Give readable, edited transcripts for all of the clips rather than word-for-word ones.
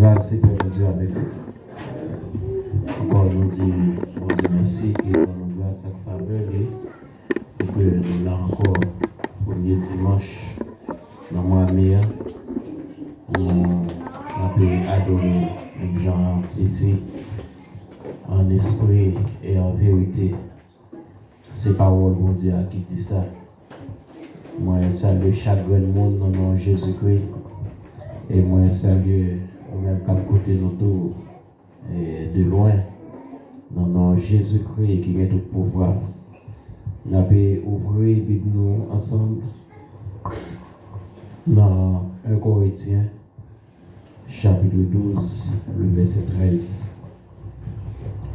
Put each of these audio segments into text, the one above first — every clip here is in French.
Grâce et paix de Dieu avec nous. Encore nous dit merci et nous grâce à faveur et que nous là encore premier dimanche dans le mois mai, nous avons adoré les gens étaient en esprit et en vérité. C'est parole bon Dieu qui dit ça. Moi salue chaque grand monde dans le nom de Jésus-Christ et moi salue même comme côté nous de loin dans le nom de Jésus-Christ qui a tout pouvoir. Nous avons ouvert Bible nous ensemble dans 1 Corinthiens chapitre 12 le verset 13.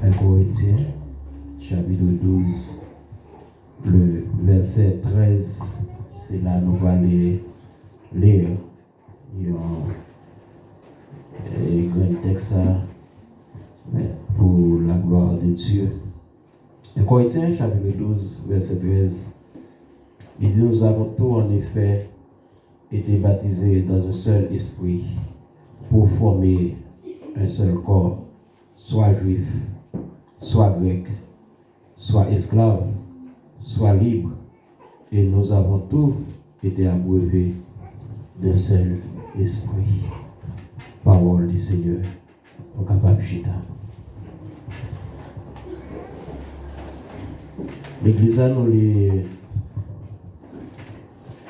1 Corinthiens chapitre 12 le verset 13, c'est là nous allons lire un grand texte pour la gloire de Dieu. 1 Corinthiens chapitre 12 verset 13, il dit: nous avons tous en effet été baptisés dans un seul esprit pour former un seul corps, soit juif, soit grec, soit esclave, soit libre, et nous avons tous été abreuvés d'un seul esprit. Parole du Seigneur, au capable chita. L'église a nous les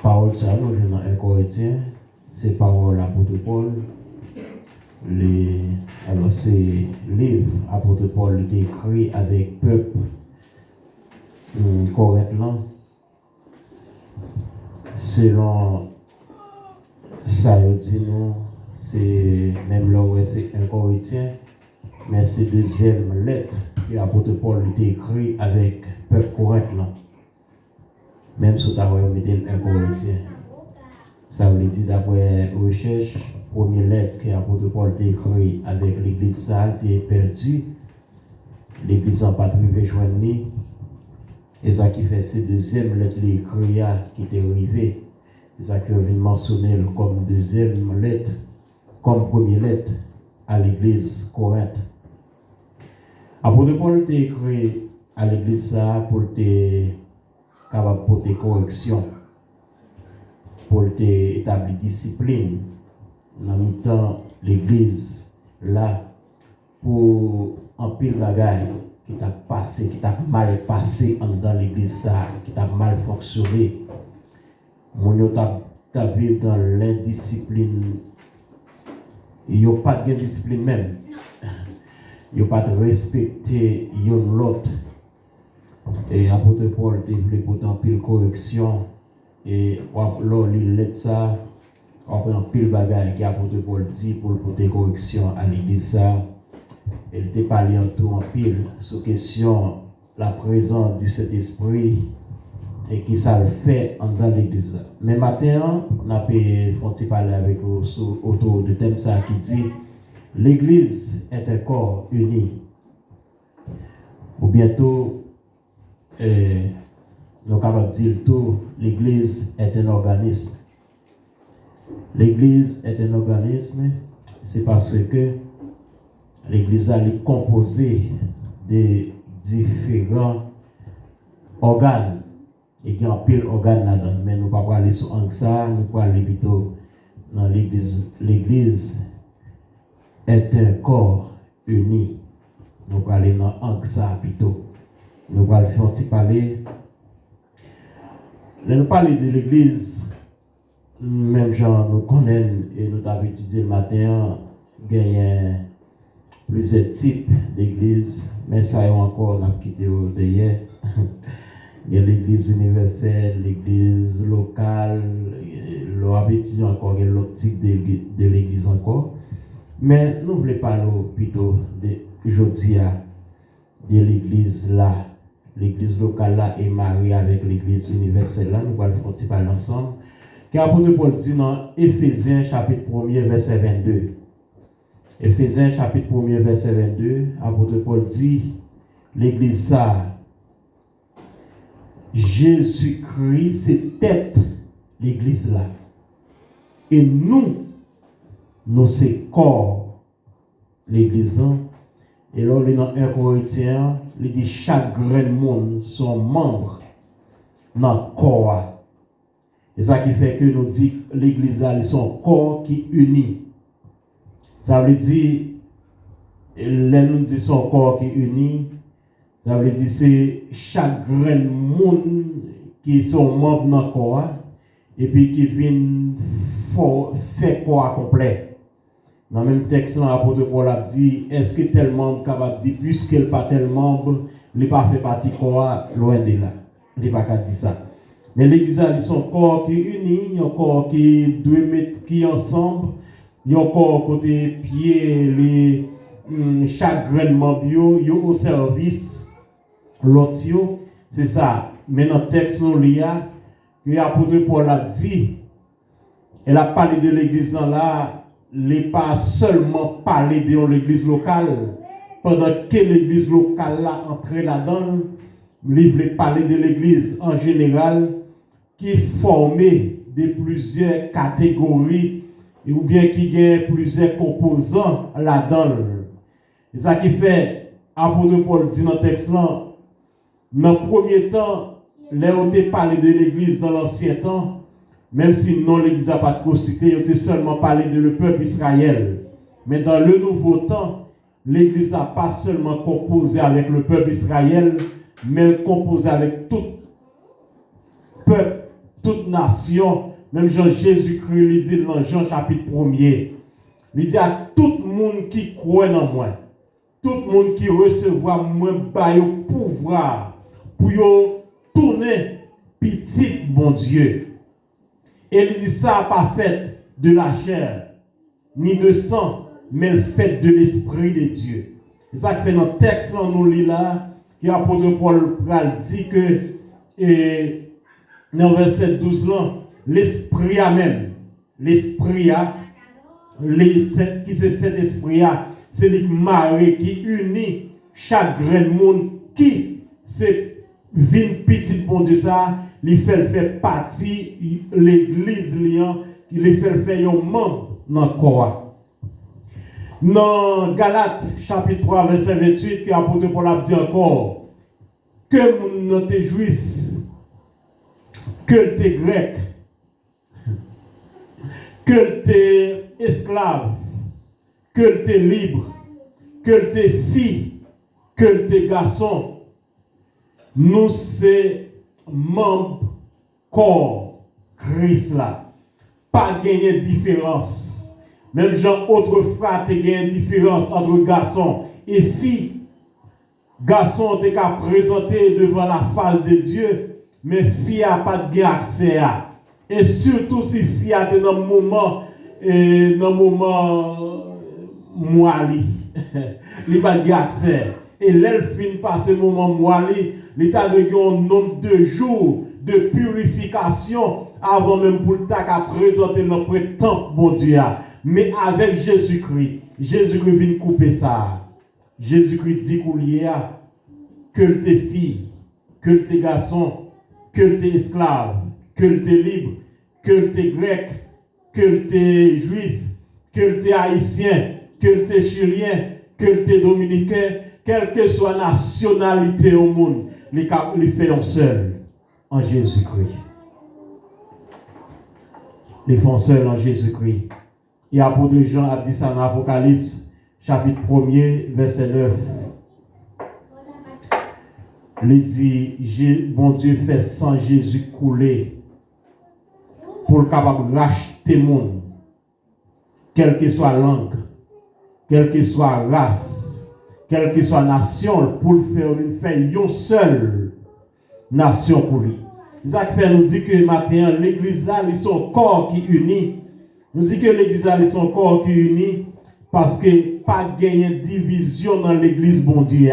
paroles, ça nous dans 1 Corinthiens, c'est paroles l'apôtre Paul. Alors c'est livre apôtre Paul qui écrit avec peuple Corinthiens, selon ça dit nous, c'est même là où c'est 1 Corinthien, mais c'est deuxième lettre que l'apôtre Paul a écrit avec peuple Corinthien. Même si tu as mis 1 Corinthien, ça veut dire d'après recherche, première lettre que l'apôtre Paul a écrit avec l'église, ça a été perdu. L'église n'a pas trouvé joindre. Et ça qui fait ces deuxième lettre l'écrit qui était arrivé. Et ça qui est mentionné comme deuxième lettre, comme première lettre à l'église Corinthe. Apôtre Paul a écrit à l'église ça pour être capable de porter correction, pour établir discipline dans le temps l'église là pour en pile bagaille qui t'a passé, qui t'a mal passé dans l'église ça, qui t'a mal fonctionné. Mon yo t'a vécu dans l'indiscipline. Il n'y a pas de discipline même. Il n'y a pas de respecter l'autre. Et apôtre Paul développé pourtant pile correction. Et là, il let ça. On prend pile bagaille qui apôtre Paul dit pour porter correction à l'église ça. Il était parlé en tout en pile sur question la présence du Saint-Esprit et qui ça le fait dans l'église. Mais matin, on a pu parler avec vous autour de thème ça qui dit l'église est un corps uni. Ou bientôt, nous sommes capables de dire tout, l'église est un organisme. L'église est un organisme, c'est parce que l'église est composée de différents organes. Et il y a un pile d'organes là-dedans. Mais nous ne pouvons pas aller sur ça, nous pouvons aller plutôt dans l'église. L'église est un corps uni. Nous pouvons aller dans ça plutôt. Nous pouvons faire parler. Nous parler de l'église, même genre nous connaissons et nous avons étudié le matin, il y a plusieurs types d'églises, mais ça est encore, on a quitté d'ailleurs. Il y a l'église universelle, l'église locale, l'on a étudié encore l'autre type de l'église encore. Mais nous voulons parler plutôt aujourd'hui de l'église là. L'église locale là est mariée avec l'église universelle là. Nous allons parler ensemble. Car l'apôtre Paul dit dans Éphésiens chapitre 1er verset 22. Éphésiens chapitre 1er verset 22, l'apôtre Paul dit l'église ça. Jésus-Christ, c'est tête l'église là. Et nous c'est corps l'église. Et là, dans 1 Corinthiens, il dit chaque grain de monde sont membres dans le corps. C'est ça qui fait que nous dit l'église là, ils sont corps qui unit. Ça veut dire, là nous dit son corps qui unit, ça veut dire c'est chaque grain de monde qui sont membres dans le corps et puis qui viennent faire corps complet. Dans le même texte, l'apôtre Paul a dit, est-ce que tel membre capable de dire, puisqu'il n'est pas tel membre, il n'est pas fait partie du corps, loin de là. Il n'est pas qu'à dire ça. Mais l'église, ils sont corps qui unis, il y a un corps qui doit mettre qui ensemble, il y a un corps côté pied, chaque grain de membre, il y a au service, l'autre, c'est ça. Mais dans le texte, nous lisons, l'apôtre Paul a dit, elle a parlé de l'église là, n'est pas seulement parler de l'église locale, pendant que l'église locale là entrée là-dedans, il voulait parler de l'église en général, qui est formée de plusieurs catégories, ou bien qui a plusieurs composants là-dedans. C'est ça qui fait, apôtre Paul dit dans le texte là, dans le premier temps, là où on parlé de l'église dans l'ancien temps, même si non l'église n'a pas trop cité, on a seulement parlé de le peuple Israël. Mais dans le nouveau temps, l'église n'a pas seulement composé avec le peuple Israël, mais composé avec tout peuple, toute nation. Même Jésus-Christ, il dit dans Jean chapitre 1er, il dit à tout le monde qui croit en moi, tout le monde qui recevra moi, par le pouvoir pour tourner petit bon Dieu. Et il dit ça pas fait de la chair, ni de sang, mais le fait de l'Esprit de Dieu. C'est ça que fait dans le texte, nous lit là, qui l'apôtre Paul dit que, dans verset 12 là, l'Esprit a même, l'Esprit a, qui c'est cet Esprit a, c'est le mari qui unit chaque grain de monde qui c'est vin petit bon Dieu ça, il fait partie l'église liant, il fait un membre dans le corps. Dans Galates chapitre 3 verset 28, que l'apôtre Paul a dit encore que nous sommes juifs, que t'es grec, que t'es esclave, que t'es libre, que t'es fille, que t'es garçon, nous c'est membres corps Christ là. Pas gagner différence. Même Jean autrefois te gagné différence entre garçon et fille. Garçon te qu'à présenter devant la face de Dieu, mais fille a pas de accès à. Et surtout si fille a dans le moment moali. Il pas de accès. Et l'elle finit par ce moment moali, l'état de un nombre de jours de purification avant même pour le temps à présenter notre temple bon Dieu. Mais avec Jésus-Christ vient couper ça. Jésus-Christ dit qu'il y a que t'es fille, que t'es garçon, que t'es esclave, que t'es libre, que t'es grec, que t'es juif, que t'es haïtien, que t'es chilien, que t'es dominicain, quelle que soit la nationalité au monde, les fait en seul en Jésus-Christ. Les font seuls en Jésus-Christ. Et l'apôtre Jean a dit ça dans l'Apocalypse, chapitre 1er, verset 9. Il dit, bon Dieu fait sang Jésus couler pour le capable de racheter le monde, quelle que soit langue, quelle que soit race, quelle que soit nation, pour le faire une seule nation pour lui. Isaac fait nous dit que maintenant l'église là, ils sont corps qui unis. Nous dit que l'église là, ils sont corps qui unis parce que pas gagner division dans l'église bon Dieu.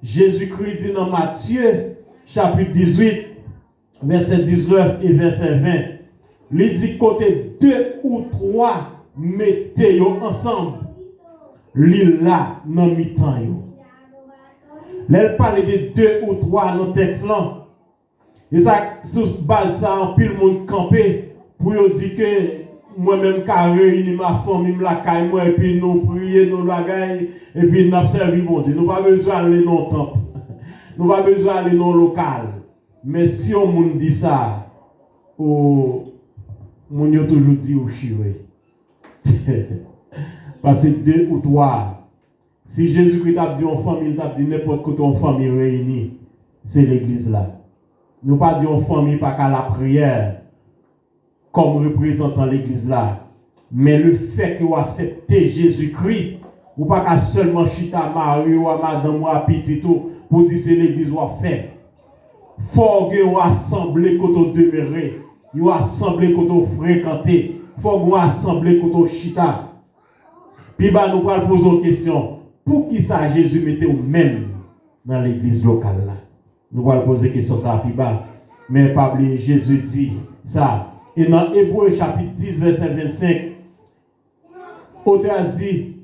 Jésus-Christ dit dans Matthieu chapitre 18 verset 19 et verset 20, il dit côté 2 ou 3 mettez-vous ensemble. L'île là dans mi-temps yo. Elle parle de 2 ou 3 dans le texte là. Et ça, sous base ça, en pile monde campé pour dire que moi-même, qui réuni ma famille, la caille, moi, et puis nous prier, nous bagailles, et puis nous servir mon Dieu. Nous pas besoin d'aller dans le temple. Nous pas besoin d'aller dans le local. Mais si on nous dit ça, on a toujours dit au chiré. Parce que 2 ou 3, si Jésus-Christ a dit en famille, il a dit n'importe quoi en famille réunie, c'est l'église là. Nous pas dit en famille pas qu'à la prière comme représentant l'église là. Mais le fait que vous acceptez Jésus-Christ, ou pas qu'à seulement chita Marie ou à madame ou à petit tout pour dire c'est l'église ou à faire. Faut que vous assemblez quand vous demeurez, vous assemblez quand vous fréquentez, faut que vous assemblez quand vous chita. Puis bah nous allons poser une question. Pour qui ça Jésus mettait au même dans l'église locale là? Nous allons poser une question ça puis bah. Mais pas oublier Jésus dit ça. Et dans Hébreux chapitre 10 verset 25, auteur a dit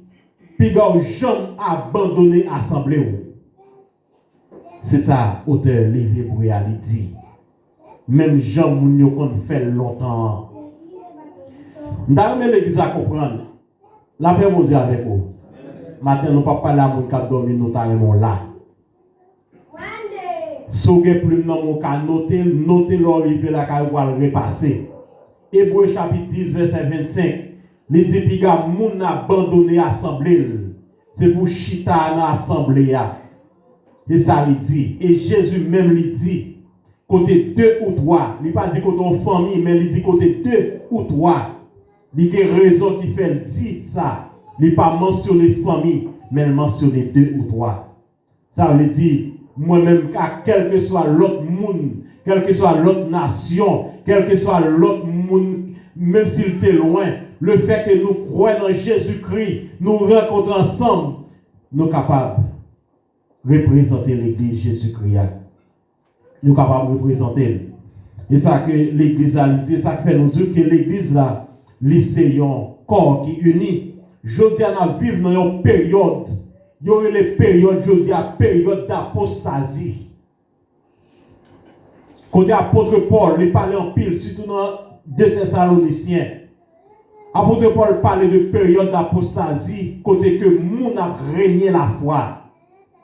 puis gars jamais abandonner assemblée. C'est ça auteur livre Hébreux a dit. Même Jean Mounio qu'on fait longtemps. Nous l'église à comprendre. La paix mon Dieu avec vous. Maintenant, nous ne pouvons pas parler à mon cap dormir, nous sommes là. Si vous avez plus dans mon cas, notez l'arrivée là qu'on va le repasser. Hébreux chapitre 10, verset 25. Les dépigas, moun abandonné l'assemblée. C'est pour chita dans l'assemblée. Et ça il dit. Et Jésus même lui dit. Côté 2 ou 3. Il n'a pas dit côté famille, mais il dit côté 2 ou 3. Il y a des raisons qui fait dire ça. Il n'a pas mentionné famille, mais il mentionné 2 ou 3. Ça veut dire, moi-même, quel que soit l'autre monde, quelle que soit l'autre nation, quel que soit l'autre monde, même s'il est loin, le fait que nous croyons en Jésus-Christ, nous rencontrons ensemble, nous sommes capables de représenter l'église Jésus-Christ. Nous sommes capables de représenter. Et ça que l'église a dit, ça fait nous dire que l'église là, c'est un corps qui unit. Je dis à nous vivre dans une période, il y aurait les périodes, je dis à période d'apostasie. Côté apôtre Paul, il parlait en pile, surtout dans 2 Thessaloniciens. Apôtre Paul parlait de période d'apostasie, côté que moun a régné la foi,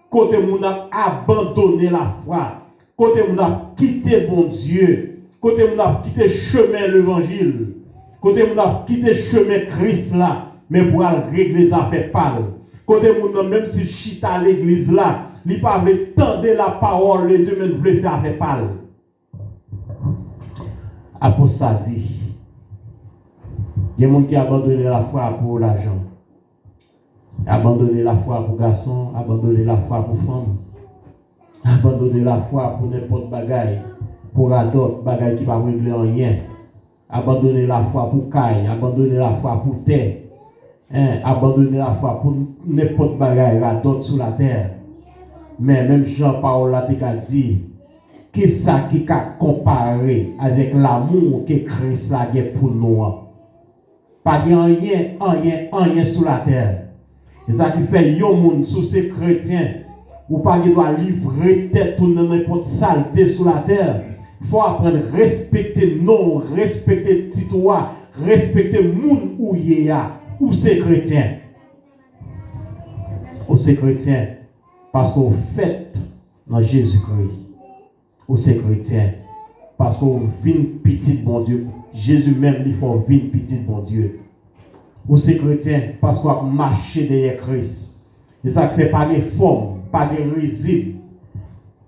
côté moun a abandonné la foi, côté moun a quitté bon Dieu, côté moun a quitté chemin l'évangile. Côté moun a quitté chemin Christ là, mais pour régler ça fait pas. Côté moun même si chita l'église là, il pas veut tendre la parole de Dieu mais veut faire fait pas. Apostasie. Il y a des gens qui abandonnent la foi pour l'argent. Abandonner la foi pour garçon, abandonner la foi pour femme. Abandonner la foi pour n'importe bagaille, pour d'autres bagaille qui va régler en rien. Abandonner la foi pour caille, abandonner la foi pour terre, abandonner la foi pour n'importe bagaille d'autres sur la terre. Mais même Jean-Paul a dit, qu'est-ce qui a comparé avec l'amour que Christ a pour nous? Pas de rien sur la terre. C'est ça qui fait yon moun sous ces chrétiens, ou pas qui doit livrer tête ou n'importe saleté sur la terre. Il faut apprendre à respecter non, respecter titoua, respecter moun ou yéya, ou c'est chrétien. Ou c'est chrétien. Parce qu'on fait dans Jésus-Christ. Ou c'est chrétien. Parce qu'on vit petit bon Dieu. Jésus même, il faut vivre petit bon Dieu. Ou c'est chrétien. Parce qu'on a marché derrière Christ. Et ça ne fait pas de forme, pas de risible,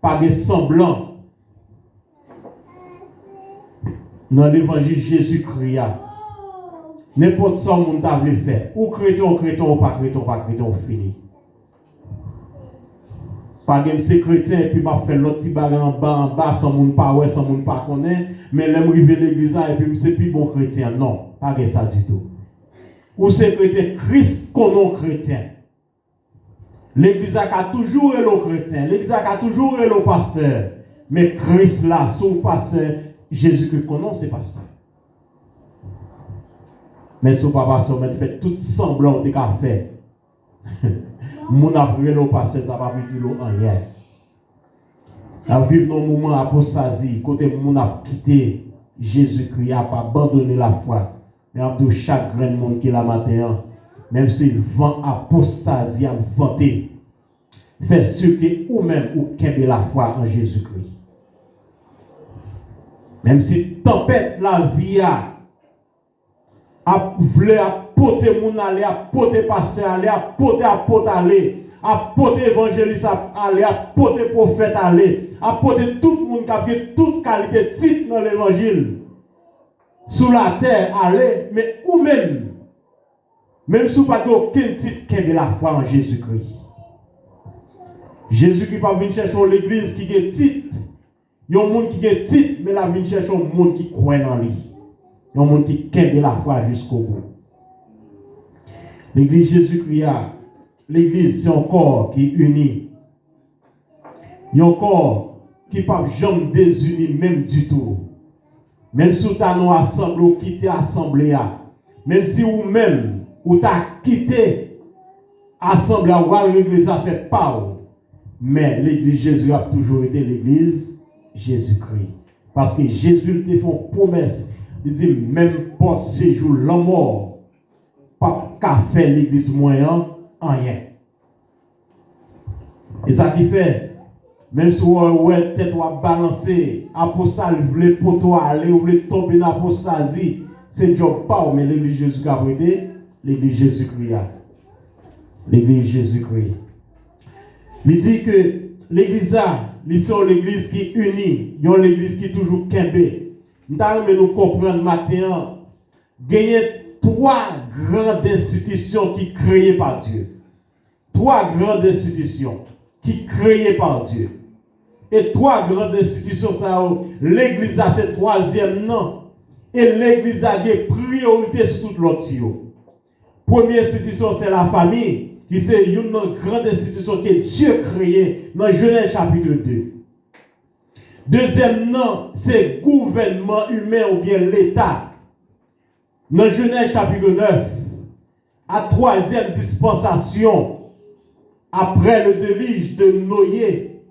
pas de semblant. Dans l'évangile Jésus-Christ, n'importe ce que tu as voulu faire, ou chrétien, ou pas chrétien, on finit. Par exemple, c'est chrétien, et puis je fais l'autre petit bagage en bas, sans monde pas ouais, sans monde pas connaître, mais là, je arrive à l'église, et puis c'est plus bon chrétien. Non, pas que ça du tout. Ou c'est chrétien, Christ qu'on chrétien. L'église a toujours été le chrétien, l'église a toujours été le pasteur, mais Christ là, son pasteur, Jésus que connaît, c'est pasteur. Mais son papa, son maître fait tout semblant de faire. Mon après le pasteur, ça va plus dire en hier. À vivre dans le moment apostasie, côté mon a quitté Jésus-Christ, a pas abandonné la foi. Mais en tout chaque grand monde qui est là matin, même si le vent apostasie a vanté, fais sûr que ou même ou qu'aimez la foi en Jésus-Christ. Même si tempête la vie a voulu apporter mon aller, apporter pasteur aller, apporter apôtre aller, apporter évangéliste aller, apporter prophète aller, apporter tout le monde qui a toute qualité titre dans l'évangile. Sous la terre aller, mais ou même si vous n'avez pas aucun titre qui est la foi en Jésus-Christ. Jésus qui n'est pas venu chercher l'église qui a titre. Il y a un monde qui a titre, mais la vient chercher un monde qui croit dans lui. Il y a un monde qui aime la foi jusqu'au bout. L'église Jésus-Christ, l'église c'est un corps qui est uni. Il y a un corps qui ne peut jamais désunir même du tout. Même si tu as nous assemblé ou quitté l'assemblée, même si vous-même, ou tu as quitté l'assemblée ou l'église a fait pas, mais l'église Jésus a toujours été l'église Jésus-Christ. Parce que Jésus te fait une promesse. Il dit, même pas ces jours la mort, pas qu'à faire l'église moyen, rien. Et ça qui fait, même si vous avez tête ou balancer, apostat, vous voulez pour toi aller, vous voulez tomber dans l'apostasie, c'est job pas, mais l'église Jésus qui a prêté, l'église Jésus-Christ. L'église Jésus-Christ. Il dit que l'église c'est l'église qui est unie, il y a l'église qui est toujours kembe. Nous allons comprendre maintenant, gagner trois grandes institutions qui créées par Dieu. Trois grandes institutions qui créées par Dieu. Et trois grandes institutions, l'église a ce troisième nom. Et l'église a des priorités sur toute l'autre. Première institution, c'est la famille, qui c'est une grande institution que Dieu a créée dans Genèse chapitre 2. Deuxième nom, c'est gouvernement humain ou bien l'État. Dans Genèse chapitre 9, à troisième dispensation, après le déluge de Noé,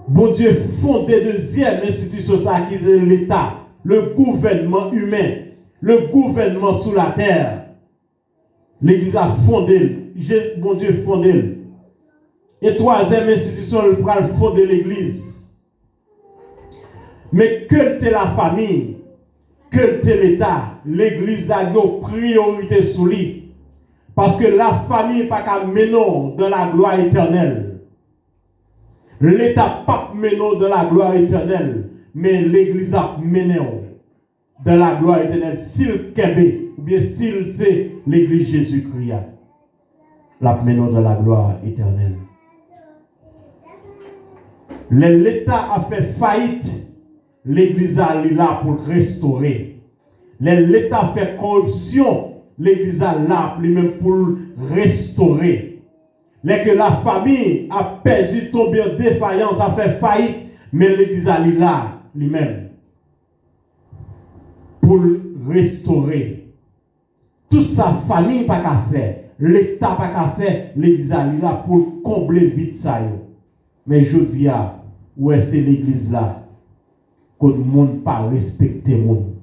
bon Dieu fondé deuxième institution, ça qui est l'État, le gouvernement humain, le gouvernement sous la terre. L'Église a fondé, bon Dieu fondé. Et troisième institution, il va fonder l'Église. Mais que t'es la famille, que t'es l'État, l'Église a une priorité sur lui. Parce que la famille n'est pas qu'à mener dans la gloire éternelle. L'État pas mener dans la gloire éternelle, mais l'Église a mené dans la gloire éternelle. S'il kébé, ou bien s'il c'est l'Église Jésus-Christ, la mené dans la gloire éternelle. L'État a fait faillite. L'Église est là pour restaurer. L'État fait corruption. L'Église est là lui-même pour restaurer. Que la famille a perdu, tombé en défaillance, a fait faillite, mais l'Église est là lui-même pour restaurer. Toute sa famille n'a pas qu'à faire. L'État n'a pas qu'à faire. L'Église est là pour combler vite ça. Mais je dis, où est-ce l'Église là? Que le monde pas respecter monde.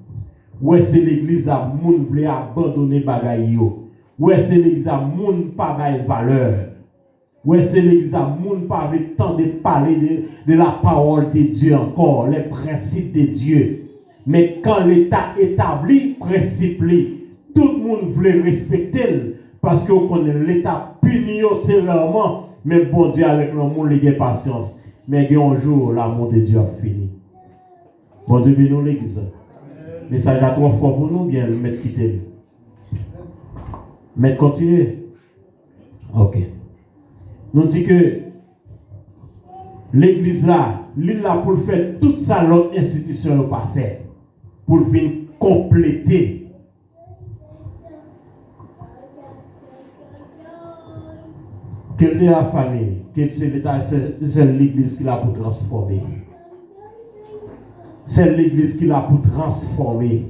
Où est-ce l'église a monde voulait abandonner bagaille yo. Où est-ce l'église a monde pas bail valeur. Où est-ce l'église a monde pas avec temps de parler de la parole de Dieu encore, les principes de Dieu. Mais quand l'État établit principe tout le monde voulait respecter parce que connaît l'État punit sévèrement, mais bon Dieu avec le monde il a patience. Mais un jour l'amour de Dieu a fini. Bon Dieu, nous l'église. Mais ça est trop fort pour nous, bien, mettre quitter. Mais continuer. Ok. Nous disons que l'église là, l'île là pour faire toute ça, l'autre institution n'a pas fait. Pour venir compléter. Quelle est la famille? Quelle c'est l'État? C'est l'église qui l'a pour transformer. C'est l'église qui l'a pour transformer.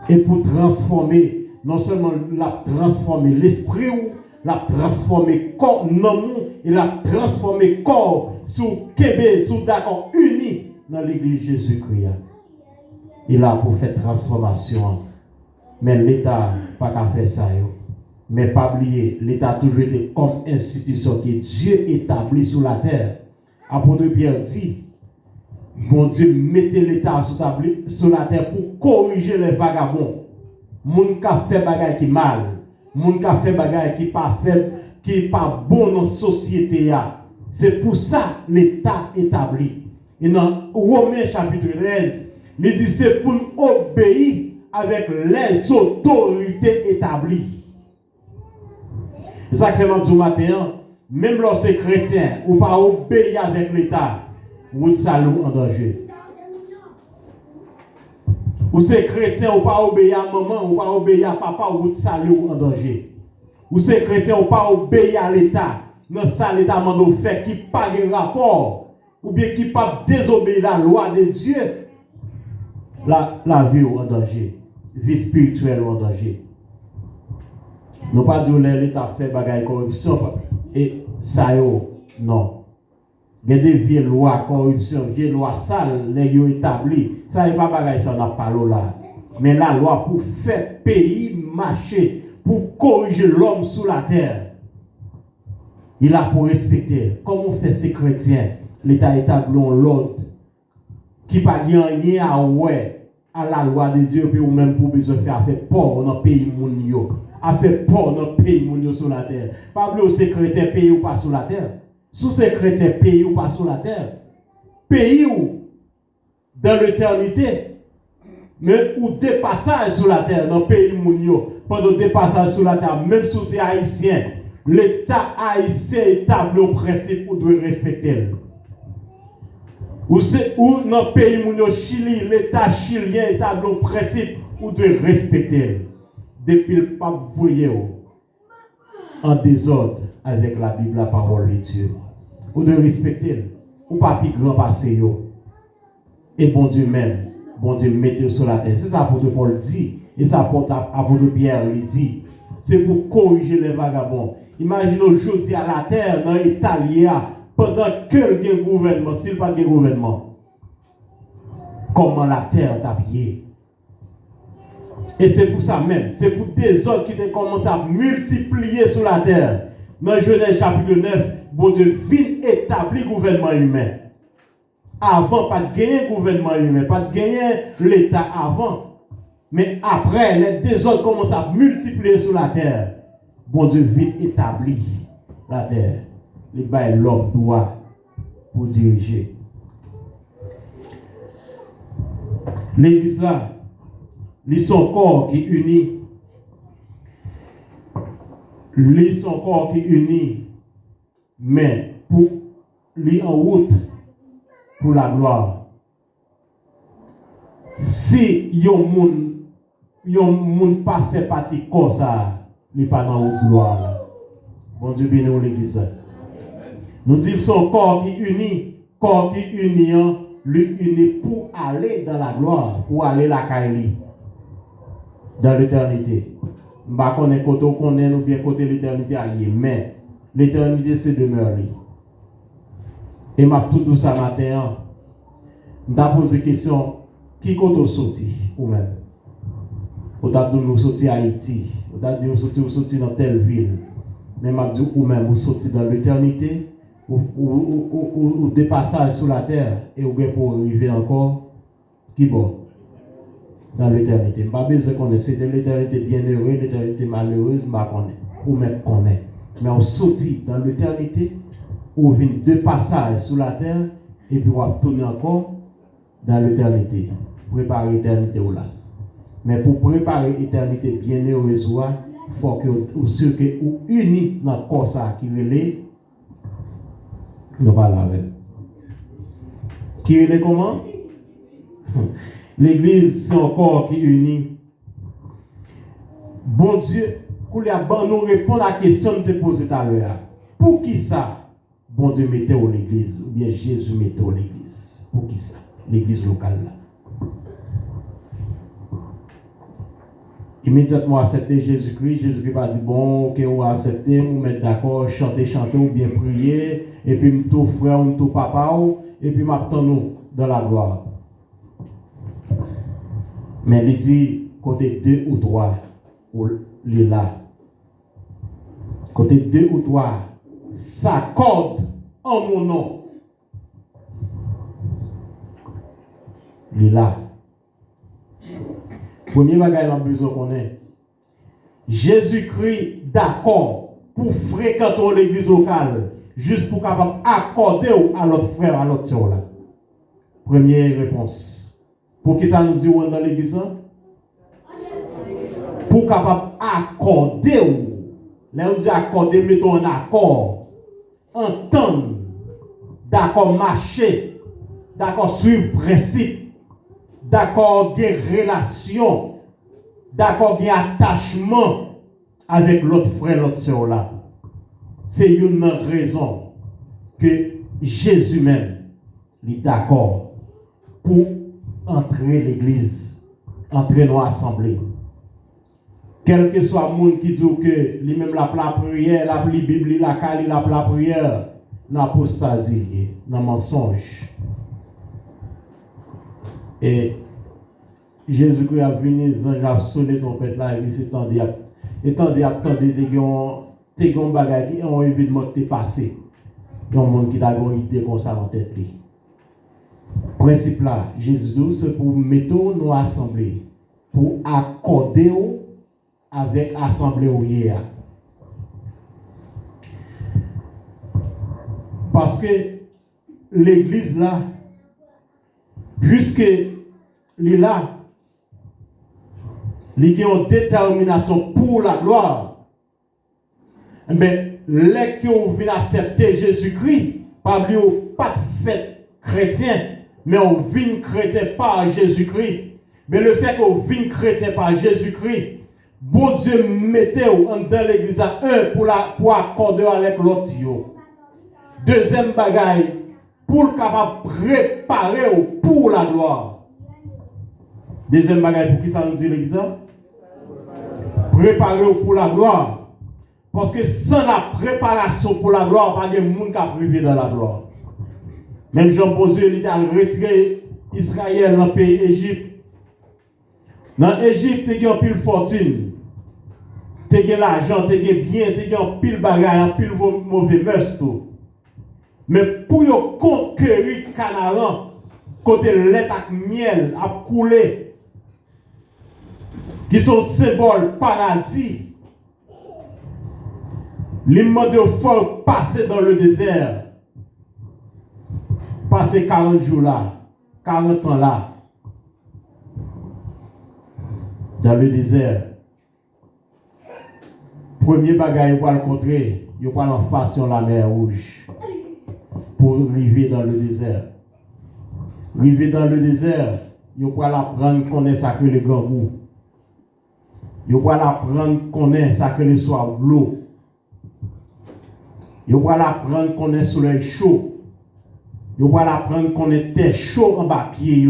Et pour transformer, non seulement l'a transformer l'esprit, l'a transformer corps, non, et l'a transformer corps sous Québec, sous d'accord uni dans l'église Jésus-Christ. Il est là pour faire transformation. Mais l'État pas qu'à faire ça. Mais pas oublier, l'État a toujours été comme institution que Dieu établit sur la terre. Apôtre Pierre dit, bon Dieu, mettez l'État sur la terre pour corriger les vagabonds. Moun qui fait bagay qui mal, moun qui fait bagay qui pas fait, qui pas bon dans la société. C'est pour ça l'État établi. Et dans Romains chapitre 13, il dit c'est pour nous obéir avec les autorités établies. C'est ça que fait du matin, même lorsque chrétien, ou pas obéir avec l'État, vous salut en danger. Ou c'est chrétien, ou pas obéir à maman, ou pas obéir à papa, ou salut en danger. Ou c'est chrétien, ou pas obéir à l'État, dans ça l'État m'a fait qui pas de rapport, ou bien qui pas désobéir la loi de Dieu, la vie en danger, vie spirituelle en danger. Nous pas dire l'État fait bagaille corruption et ça non. Il y a des vieilles lois corruption, vieilles lois sales, les yo établi. Ça n'est pas bagaille ça n'a pas là. Mais la loi pour faire pays marcher, pour corriger l'homme sous la terre. Il a pour respecter. Comment fait ces chrétiens? L'État établit l'ordre qui pas rien à ouais à la loi de Dieu puis ou même pour besoin faire port dans le pays moun yo. A fait port dans le pays moun yo sur la terre. Pas oublier ces chrétiens pays ou pas sur la terre. Sous ces chrétiens pays ou pas sur la terre. Pays ou dans l'éternité. Mais ou des passages sur la terre dans le pays moun yo. Pendant des passages sur la terre, même sous ces haïtiens, l'État haïtien établit un principe pour doit respecter. Ou dans le pays moun yo Chili, l'État chilien établit un principe pour doit respecter. Depuis le pape voyez en désordre avec la Bible, la parole de Dieu. Ou de respecter, ou pas plus grand passé yo. Et bon Dieu même, bon Dieu mettez sur la terre. C'est ça l'apôtre Paul dit, et ça l'apôtre Pierre lui dit. C'est pour corriger les vagabonds. Imaginez aujourd'hui à la terre, dans l'Italie, pendant que il y a un gouvernement, s'il n'y a pas de gouvernement, comment la terre t'a pillé. Et c'est pour ça même, c'est pour des autres qui commencent à multiplier sur la terre. Dans Genèse chapitre 9, bon Dieu vient établir le gouvernement humain. Avant, pas de gagner gouvernement humain, pas de gagner l'État avant. Mais après, les deux autres commencent à multiplier sur la terre. Bon Dieu vient établir la terre. Les bails l'homme doit pour diriger. L'église là, ils son corps qui unit. Ils son corps qui unit. Mais pour lui en route pour la gloire. Si yon moun pas fait partie comme ça, il pas dans la gloire. Bon Dieu bénisse l'église. Nous disons son corps qui unit, lui unit pour aller dans la gloire, pour aller la Kaili. Dans l'éternité. Je ne sais pas côté qu'on est ou bien côté l'éternité ailleurs, mais l'éternité c'est demeure. Et m'a tout ça matin, je vais poser la question, qui côté sorti ou même? Ou t'as dit nous sorti à Haïti, ou t'as dit nous sorti dans telle ville. Mais m'a dit ou même vous sorti dans l'éternité ou des passages sur la terre et ou bien pour arriver encore qui bon? Dans l'éternité. Je n'ai pas besoin de connaître. C'est de l'éternité bienheureuse, l'éternité malheureuse, je ne connais pas. Ou même connaît. Mais on sortit dans l'éternité, on vient deux passages sur la terre, et puis on va tourner encore dans l'éternité. Préparer l'éternité ou là. Mais pour préparer l'éternité bienheureuse, il faut que vous unis dans le corps qui relève. Nous parlons avec. Qui relève comment? L'église, c'est un corps qui unit. Bon Dieu, nous répond à la question que tu as posée tout à l'heure. Pour qui ça? Bon Dieu mettait au l'église, ou bien Jésus mettait au l'église. Pour qui ça? L'église locale là. Immédiatement accepter Jésus-Christ, Jésus-Christ va dire bon, ok, on va accepter, on va mettre d'accord, chanter, ou bien prier, et puis tout frère, tout papa, et puis m'attend nous dans la gloire. Mais il dit, côté 2 ou 3, il est là. Côté 2 ou 3, s'accorde en mon nom. Il est là. Premier bagage, on a besoin qu'on ait. Jésus-Christ, d'accord, pour fréquenter l'église locale, juste pour capable accorder à l'autre frère, à l'autre soeur là. Première réponse. Pour qui ça nous dit dans l'église? Pour capable accorder. Là, on dit accorder, mettons en accord. Entendre. D'accord, marcher. D'accord, suivre principe. D'accord, des relations. D'accord, des attachements avec l'autre frère, l'autre soeur là. C'est une raison que Jésus même est d'accord pour entrer l'église, entrer dans l'assemblée. Quel que soit le monde qui dit que lui-même la prière, la Bible, la cali, la prière, l'apostasie, dans mensonge. Et Jésus-Christ a venu, les anges ont sonné trompette là, et il s'est tendu à des bagages qui ont évidemment passé. Il y a un monde qui a une idée comme ça en tête. Principe là, Jésus dit, c'est pour mettre nos assemblées, pour accorder avec l'assemblée ouvrière. Parce que l'église là, puisque il est là, il y a une détermination pour la gloire. Mais les qui ont venu accepter Jésus-Christ, pas fait chrétien, mais on vient chrétien par Jésus-Christ. Mais le fait qu'on vient chrétien par Jésus-Christ, bon Dieu mettez dans l'église un pour accorder avec l'autre. Deuxième bagaille, pour capable préparer pour la gloire. Deuxième bagaille, pour qui ça nous dit l'église? Préparer pour la gloire. Parce que sans la préparation pour la gloire, pas de monde qui a privé dans la gloire. Même Jean-Bosé, il a retiré Israël dans le pays Égypte. Dans l'Égypte, il y a une pile fortune. Il y a l'argent, il y a bien, il y a une pile bagaille, une pile mauvais mœurs. Mais pour conquérir Canaan, côté lait et miel a coulé, qui sont symboles paradis, l'immense faut passer dans le désert, passer 40 jours là, 40 ans là, dans le désert. Premier bagage, il va le contrer, il va en face sur la mer Rouge pour arriver dans le désert. Arriver dans le désert, il va l'apprendre qu'on est sacré le gangou. Il va l'apprendre qu'on est sacré le soir de l'eau. Il va l'apprendre qu'on est soleil chaud. Il va l'apprendre qu'on était chaud en bas pied.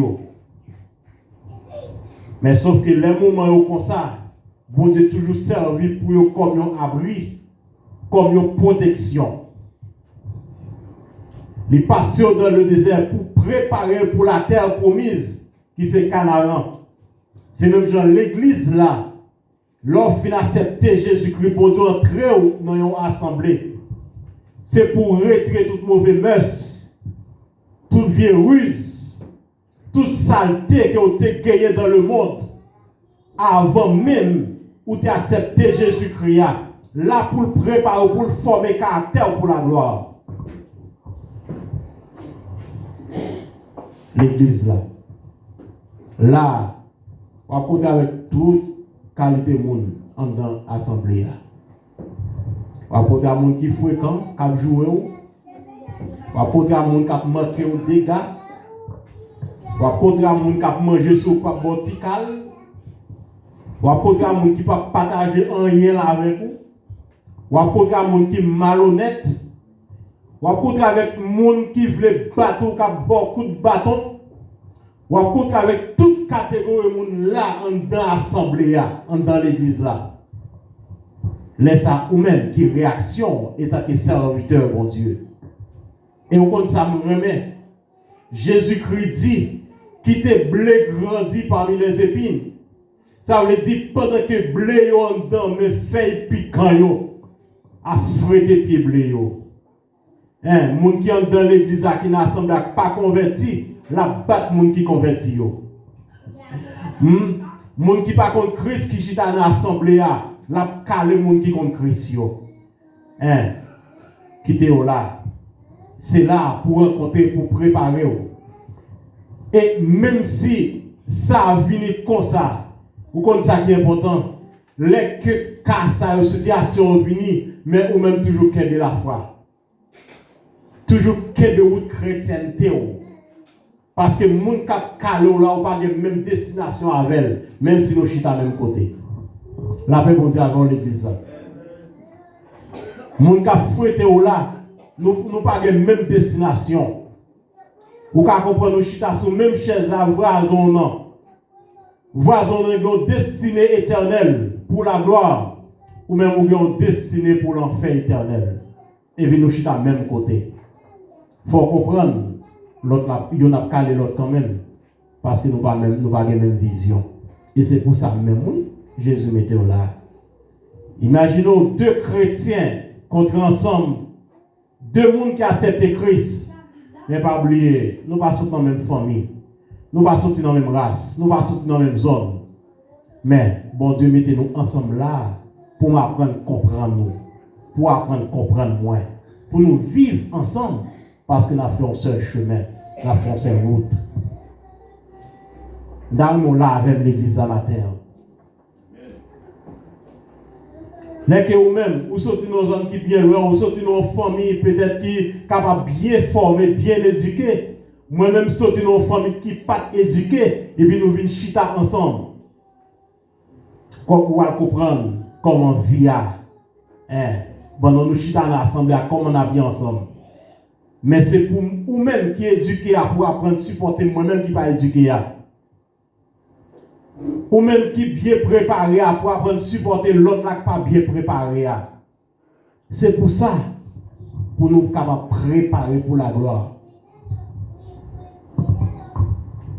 Mais sauf que les moments comme ça, bon Dieu toujours servi pour eux comme un abri, comme une protection. Les passions dans le désert pour préparer pour la terre promise, qui c'est Canaan. C'est même genre l'église là, lorsqu'il a accepté Jésus-Christ pour entrer dans une assemblée. C'est pour retirer toute mauvaise mœurs, toute vieille ruse, toute saleté que vous avez gagnée dans le monde, avant même où tu as accepté Jésus-Christ, là pour le préparer, pour le former caractère pour la gloire. L'église là. Là, on va porter avec toute qualité de monde dans l'assemblée. On va porter à monde qui fréquent, qui joue. On va porter à monde qui a marqué au dégâts. On va porter à monde qui a mangé sur le vertical. On va porter à monde qui peut partager un rien avec vous. On va porter à monde qui est malhonnête. On va porter avec monde qui veut battre, qui a beaucoup de bâtons. On va porter avec toute catégorie de monde là, dans l'assemblée, dans l'église là. Laisse ça ou même qui réaction étant que serviteur, bon Dieu. Et au compte ça me remet. Jésus-Christ dit, qui te blé grandit parmi les épines. Ça veut dire pendant que blé yo en dedans, mes feuilles piquant yo, à fouetter pied blé yo. Moun qui entre dans l'église qui n'a assemblée pas converti, la bat moun qui converti yo. Moun qui pas contre Christ qui chita dans l'assemblée la calé moun qui contre Christ yo. Qui te là. C'est là pour rencontrer, pour préparer. Et même si ça a venu comme ça, vous connaissez ça qui est important, les cas, ça, situation venu, mais ou même toujours qu'est de la foi. Toujours qu'est de route chrétienté. Parce que les gens qui ont là, ou pas de même destination avec elle, même si nous chita même côté. La paix pour Dieu avant l'église. Les gens qui ont fouetté là, nous pas de même destination. Ou qu'à comprendre nous chita sur même chaise là, voisin non. Voisin ont une destinée éternelle pour la gloire, ou même une destinée pour l'enfer éternel. Et puis nous chita même côté. Il faut comprendre, l'autre il y en a calé l'autre quand même, parce que nous pas la même vision. Et c'est pour ça même oui, Jésus mettait là. Imaginons deux chrétiens contre ensemble, deux mondes qui acceptent Christ, mais pas oublier, nous pas sortir dans la même famille, nous pas sortir dans la même race, nous pas sortir dans la même zone. Mais bon Dieu mettez nous ensemble là pour apprendre à comprendre nous, pour apprendre à comprendre moi, pour nous vivre ensemble. Parce que nous avons fait un seul chemin, nous avons fait une seule route. Nous là avec l'église à matin. Les que vous-même, vous sortez dans une zone qui est bien loin, vous sortez dans une famille peut-être qui est capable de bien former, bien éduquer. Moi-même, sortez dans une famille qui n'est pas éduquée, et puis nous venons chita ensemble. Comme vous allez comprendre comment vivre. Bon, nous chita dans l'assemblée, comment on a bien ensemble. Mais c'est pour vous-même qui est éduqué pour apprendre à supporter moi-même qui n'est pas éduqué. Ou-même qui est bien préparé pour apprendre à supporter l'autre qui n'est pas bien préparé. C'est pour ça, pour nous capables préparer pour la gloire.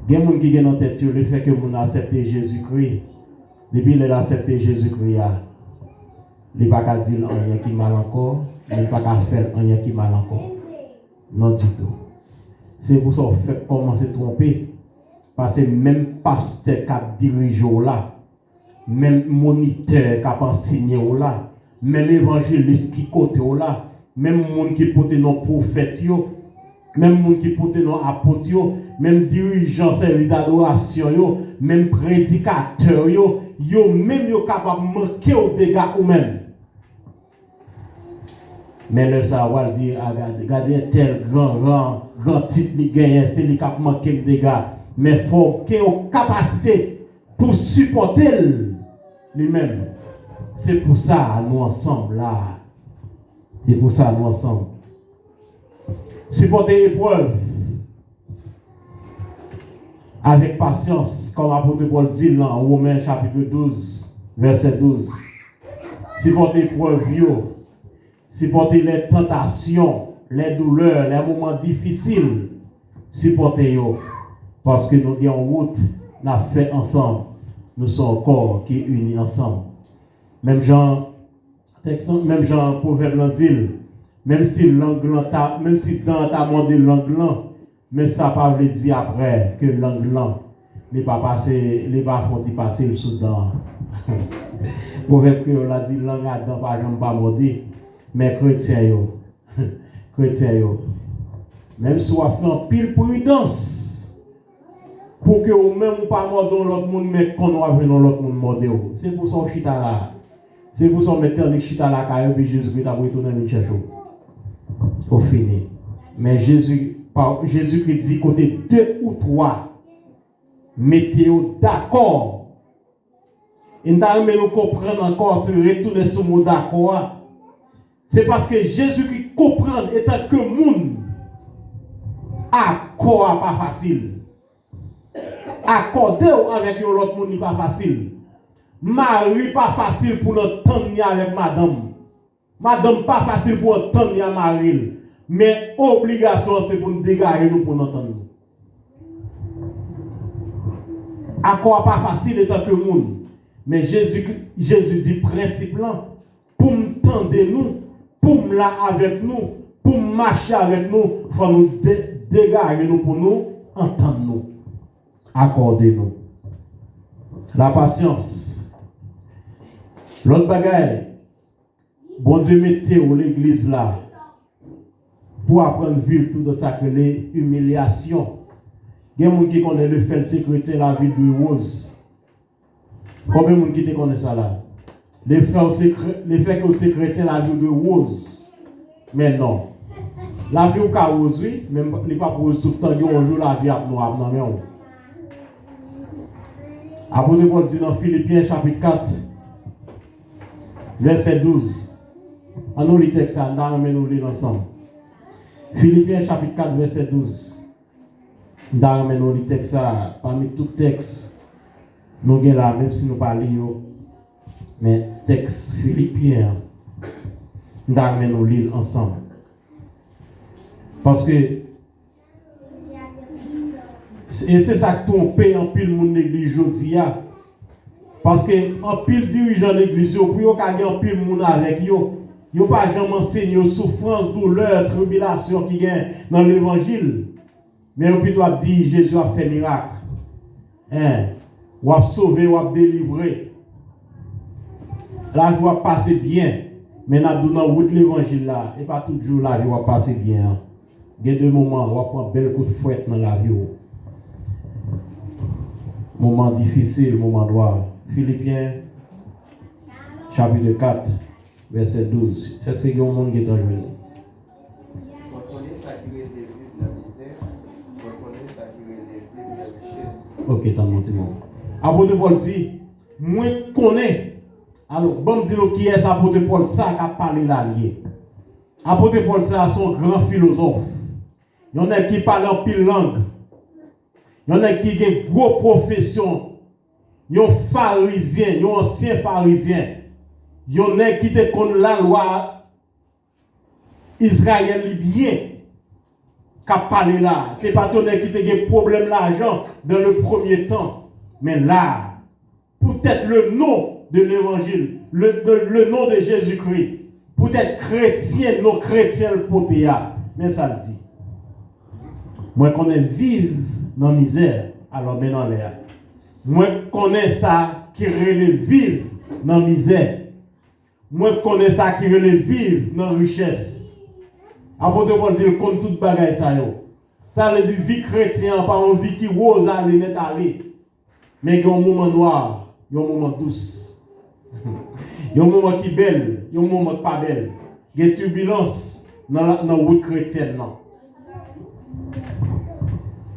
Il y a des gens qui ont en tête le fait que vous acceptez Jésus-Christ. Depuis qu'il a accepté Jésus-Christ, il n'a pas dire rien qui mal encore, il n'a pas faire rien qui mal encore. Non du tout. C'est pour ça qu'on fait commencer à tromper. Parce que même pasteur qui dirige là, même moniteur qui a enseigné là, même évangéliste qui côté là, même monde qui porte nos prophètes, même monde qui porte nos apôtres, même dirigeant service d'adoration, même prédicateur, même capable de manquer aux dégâts ou même. Mais le savoir dit, regardez tel grand titre qui gagne, c'est lui qui a manqué de dégâts. Mais il faut qu'il ait une capacité pour supporter lui-même. C'est pour ça, nous ensemble là. C'est pour ça, nous ensemble. Supporter l'épreuve avec patience, comme l'apôtre Paul dit dans Romains chapitre 12, verset 12. Supporter l'épreuve, supporter les tentations, les douleurs, les moments difficiles. Supporter yo. Parce que nous avons en route, nous avons fait ensemble. Nous sommes un corps qui est unis ensemble. Même Jean, Proverbe dit, même si dans ta monde l'angle, mais ça ne pas dire après que l'angle n'est pas passé, n'est pas font passer le Soudan. Proverbe que on a dit langue à dans par exemple pas maudit, mais chrétien yo, même si on fait en pile prudence. Pour que vous-même pas mordre l'autre monde, mais qu'on va venir l'autre monde mordre. C'est pour ça que chita là. C'est pour ça que mettez chita là, car Jésus-Christ a retourné nous chercher. Au fini. Mais Jésus-Christ dit côté 2 ou 3, mettez-vous d'accord. Et nous allons comprendre encore, si nous retournons sur le mot d'accord. C'est parce que Jésus-Christ comprend, étant que le monde, accord pas facile. Accorder avec l'autre monde n'est pas facile. Marie pas facile pour l'entendre avec madame. Madame pas facile pour entendre Marie. Mais obligation c'est pour nous dégager nous pour l'entendre. Accord pas facile étant que monde. Mais Jésus dit principe là, pour me tendre nous, pour me là avec nous, pour marcher avec nous, il faut nous dégager nous pour nous entendre nous, accorder nous. La patience. L'autre bagaille, bon Dieu mettez l'église là pour apprendre à vivre tout ça que les humiliations. Il y a des gens qui connaissent le fait de chrétien la vie de rose. Combien de gens qui connaissent ça là? Les faits que c'est chrétien la vie de rose. Mais non. La vie au cas rose, oui, même les pas rose tout le temps, un jour la vie à noir. Non, mais on. Apôtre Paul dit dans Philippiens chapitre 4, verset 12. On nous lit texte ça, nous lire ensemble. Philippiens chapitre 4, verset 12. Nous lit texte ça, parmi tout texte. Nous sommes là, même si nous parlons, mais texte Philippiens, nous lire ensemble. Parce que, et c'est ça que ton paye en pile mon église aujourd'hui. Parce que, en pile dirigeant l'église, pour qu'il y ait en pile monde avec eux, il n'y a pas jamais enseigné aux souffrances, douleurs, tribulations qui gagnent dans l'évangile. Mais au plus, tu as dit, Jésus a fait miracle. Hein? Ou a sauvé, ou a délivré. La vie va passer bien. Mais dans l'évangile là, et pas toujours la vie va passer bien. Il y a des moments où on va prendre un bel coup de fouette dans la vie. Moment difficile, moment noir. Philippiens, chapitre 4, verset 12. Est-ce qu'il y a un monde qui est en journée? Ok, t'as mon petit mot. Apôtre Paul dit, moi je connais. Alors, bon, dis-nous qui est apôtre Paul, ça qui a parlé là. Apôtre Paul, c'est son grand philosophe. Il y en a qui parlent en pile langue. Il y en a qui ont une grosse profession. Il y a un pharisien, il y a un ancien pharisien. Il y en a qui te connaissent la loi israélienne bien. Qui a parlé là. C'est pas tout le monde qui a des problèmes d'argent dans le premier temps. Mais là, peut-être le nom de l'évangile, le nom de Jésus-Christ, peut-être chrétien, non chrétien le potéa. Mais ça le dit. Moi, qu'on est vivre dans la misère, alors maintenant l'air. Moi, connais ça qui relève vivre dans la misère. Moi, connais ça qui relève vivre dans la richesse. Apôtre Paul dit, comme toute bagaille ça yo. Ça veut dire vie chrétienne, pas une vie qui rose aller net aller. Mais il y a un moment noir, il y a un moment douce. Il y a un moment qui est belle, il y a un moment pas belle. Il y a une turbulence dans la route chrétienne. Non.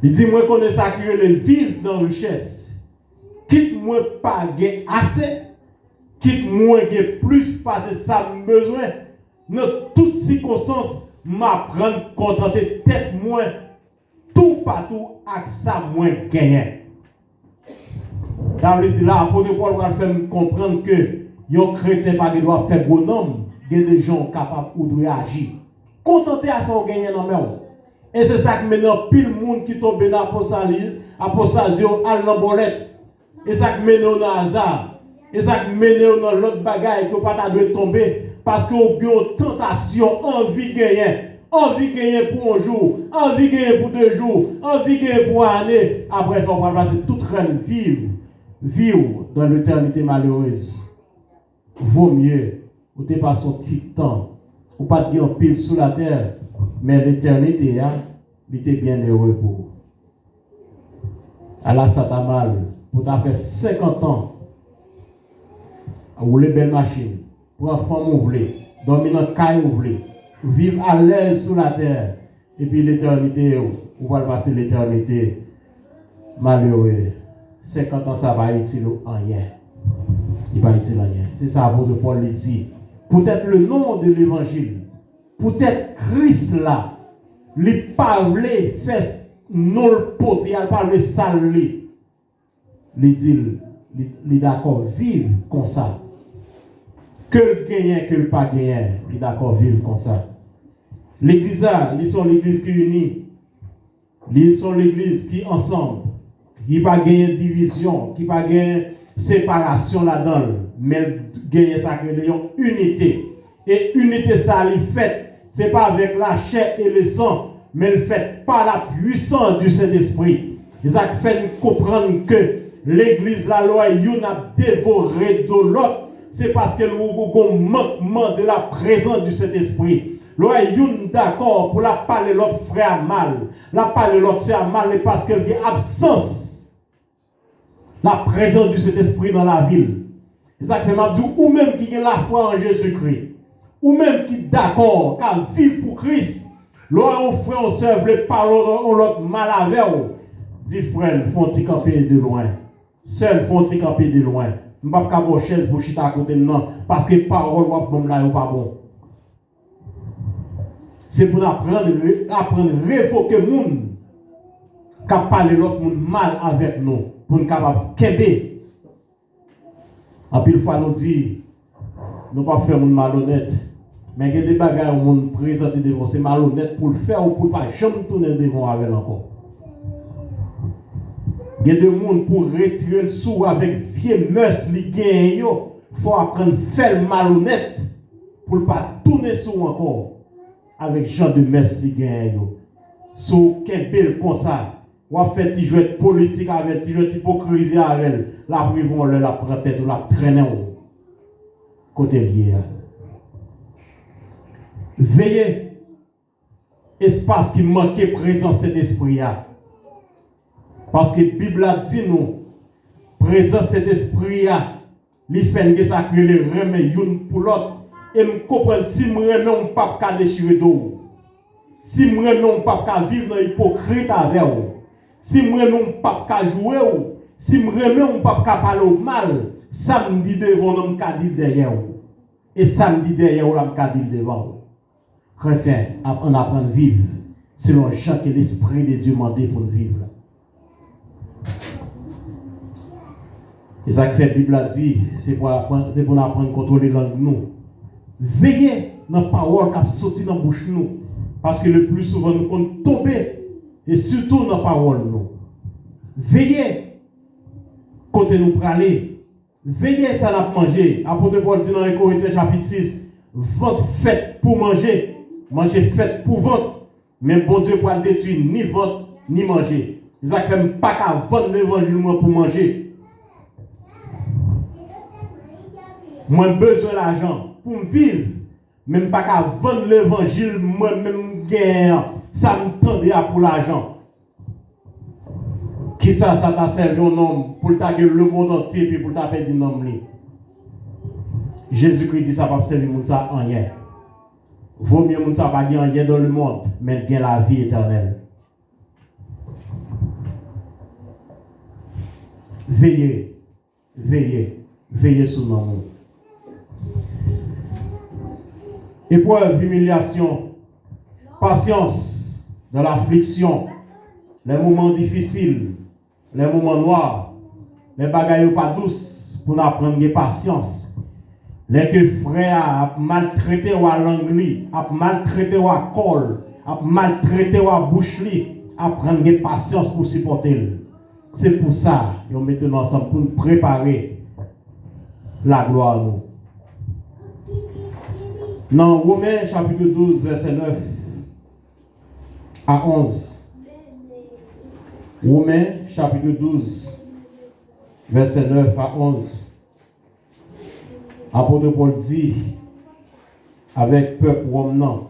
Il dit, moi, je connais ça qui relève vivre dans la richesse. Quitte moi pas gagner assez, quitte moi gagner plus parce que ça me besoin. Dans toutes circonstances, m'apprendre contenter tête moins, tout partout avec ça moins gagner. Ça veut dire là, apôtre Paul va faire comprendre que les chrétiens pas doivent faire bonhomme, il y a des gens capables de réagir. Contenter à ça gagner dans le monde. Et c'est ça que maintenant, pile monde qui tombe dans l'apostasie, à l'embolette. Et ça que maintenant dans hasard. Et ça que maintenant dans l'autre bagaille que pas doit tomber. Parce qu'on a une tentation, envie de gagner. Envie de gagner pour un jour, envie de gagner pour 2 jours, envie de gagner pour une année. Après ça, on va passer toute reine vivre dans l'éternité malheureuse. Vaut mieux, ou t'es pas son petit temps, ou pas de en pile sous la terre, mais l'éternité, il était bien heureux pour vous. Alors ça t'a mal, pour t'as fait 50 ans, à rouler belle machine, pour un femme ouvlée, dormir dans le caille ouvlée, vivre à l'aise sous la terre, et puis l'éternité, on va passer l'éternité malheureux. 50 ans, ça va utile rien. Il va utile rien. C'est ça, apôtre Paul le dit. Peut-être le nom de l'évangile, peut-être Christ là, les parler, fait non le pote, il parle salé. Il dit, il est d'accord, vivre comme ça. Que le gagnant, que le pas gagnant, il est d'accord, vivre comme ça. L'église là, ils sont l'église qui unit. Ils sont l'église qui ensemble qui pas gagner division, qui pas gagner séparation là-dedans, mais gagner ça que une unité. Et unité ça li fait, c'est pas avec la chair et le sang, mais le fait par la puissance du Saint-Esprit. Ça fait comprendre que l'église la loi yon a dévoré de l'autre, c'est parce que nous avons un manquement de la présence du Saint-Esprit. Loi yon d'accord pour la parler l'autre frère mal, la parler l'autre sœur mal, mais parce qu'il y a absence la présence du Saint-Esprit dans la ville. C'est ça que fait m'a dit, ou même qui a la foi en Jésus-Christ, ou même qui d'accord, qui vit pour Christ, l'on on frère, on sœur, veut parler, on l'autre mal avec vous. Dis frère, font-ils camper de loin. Seul font-ils camper de loin. Je ne vais pas avoir chaise pour chiter à côté de nous, parce que parole ou bon là, ou pas bon. C'est pour apprendre à révoquer le monde, qui parle l'autre monde mal avec nous, pour nous capable kembe. En pile fois nous dit, nous pas faire monde malhonnête, mais il y a des bagages où monde présenter devant, c'est malhonnête pour le faire ou pour pas jamais tourner devant avec encore. Il y a des gens pour retirer le sou avec vieux mœurs li gen yo, faut apprendre à faire malhonnête pour ne pas tourner sous encore avec genre de mœurs li gen yo. Sou kembel comme ça, ou a fait ti jouer politique avec ti jouer hypocrisie avec elle, la privon la prend tête ou la traîner côté lié. Veillez espace qui manquait présence cet esprit là. Parce que la Bible a dit nous, présence cet esprit là, il fait que ça crée les remèdes une pour l'autre. Et me comprendre si je ne peux pas déchirer d'eau. Si je ne peux pas vivre dans l'hypocrite avec vous. Si je ne peux pas jouer, si je ne peux pas parler mal, ça me dit devant nous, je dis derrière vous. Et ça me dit derrière vous, je dis devant vous. Chrétien, on apprend à vivre selon chaque l'esprit de Dieu demandé pour vivre. Et ça que fait la Bible a dit, c'est pour apprendre à contrôler la langue nous. Veillez dans la parole qui sorti dans la bouche nous. Parce que le plus souvent nous comptons tomber. Et surtout dans la parole nous. Veillez côté nous praler. Veillez ça n'a pas mangé. Apôtre Paul dit dans les Corinthiens chapitre 6, votre fête pour manger. Manger fête pour vendre. Mais bon Dieu pour détruire ni vendre ni manger. Ils ne fait pas qu'à vendre l'évangile pour manger. Moi, besoin d'argent pour vivre. Même pas qu'à vendre l'évangile, moi-même, ça me tendait pour l'argent. Qui ça t'a servi un homme pour taguer le monde entier et pour t'appeler du nom. Jésus-Christ dit ça va servir mon ça en rien. Vaut mieux mon ça pas dire rien dans le monde, mais gain la vie éternelle. Veillez, veillez, veillez sur nous. Épreuve, humiliation, patience dans l'affliction, les moments difficiles, les moments noirs, les bagailles pas douces pour nous apprendre des patience. Les que frère a maltraité ou à l'anglais, a maltraité ou à col, a maltraité ou à bouche apprendre des patience pour supporter. C'est pour ça que nous mettons ensemble pour nous préparer la gloire à nous. Dans Romains chapitre 12, verset 9 à 11. Romains chapitre 12, verset 9 à 11. Apôtre Paul dit, avec peuple romain,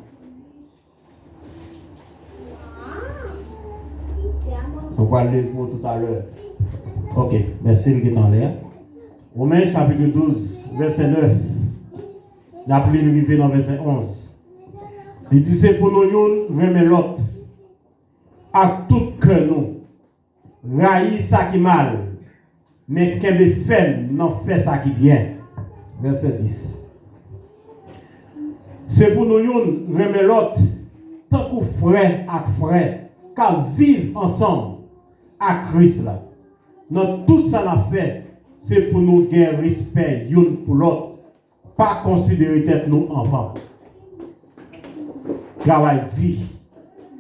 on va le lire pour tout à l'heure. Ok, merci le dans l'air. Romains chapitre 12, verset 9. La pluie arrive dans verset 11. Il dit c'est pour nous remettre l'autre. À tout cœur nous. Raïs ça qui mal. Mais qu'elle fait, non fait ça qui bien. Verset 10. C'est pour nous remettre l'autre. Tant que frère à frère. Qu'à vivre ensemble. À Christ là. Dans tout ça l'a fait. C'est pour nous gagner respect l'un pour l'autre. Pas considérer tête nous enfants. Travail dit,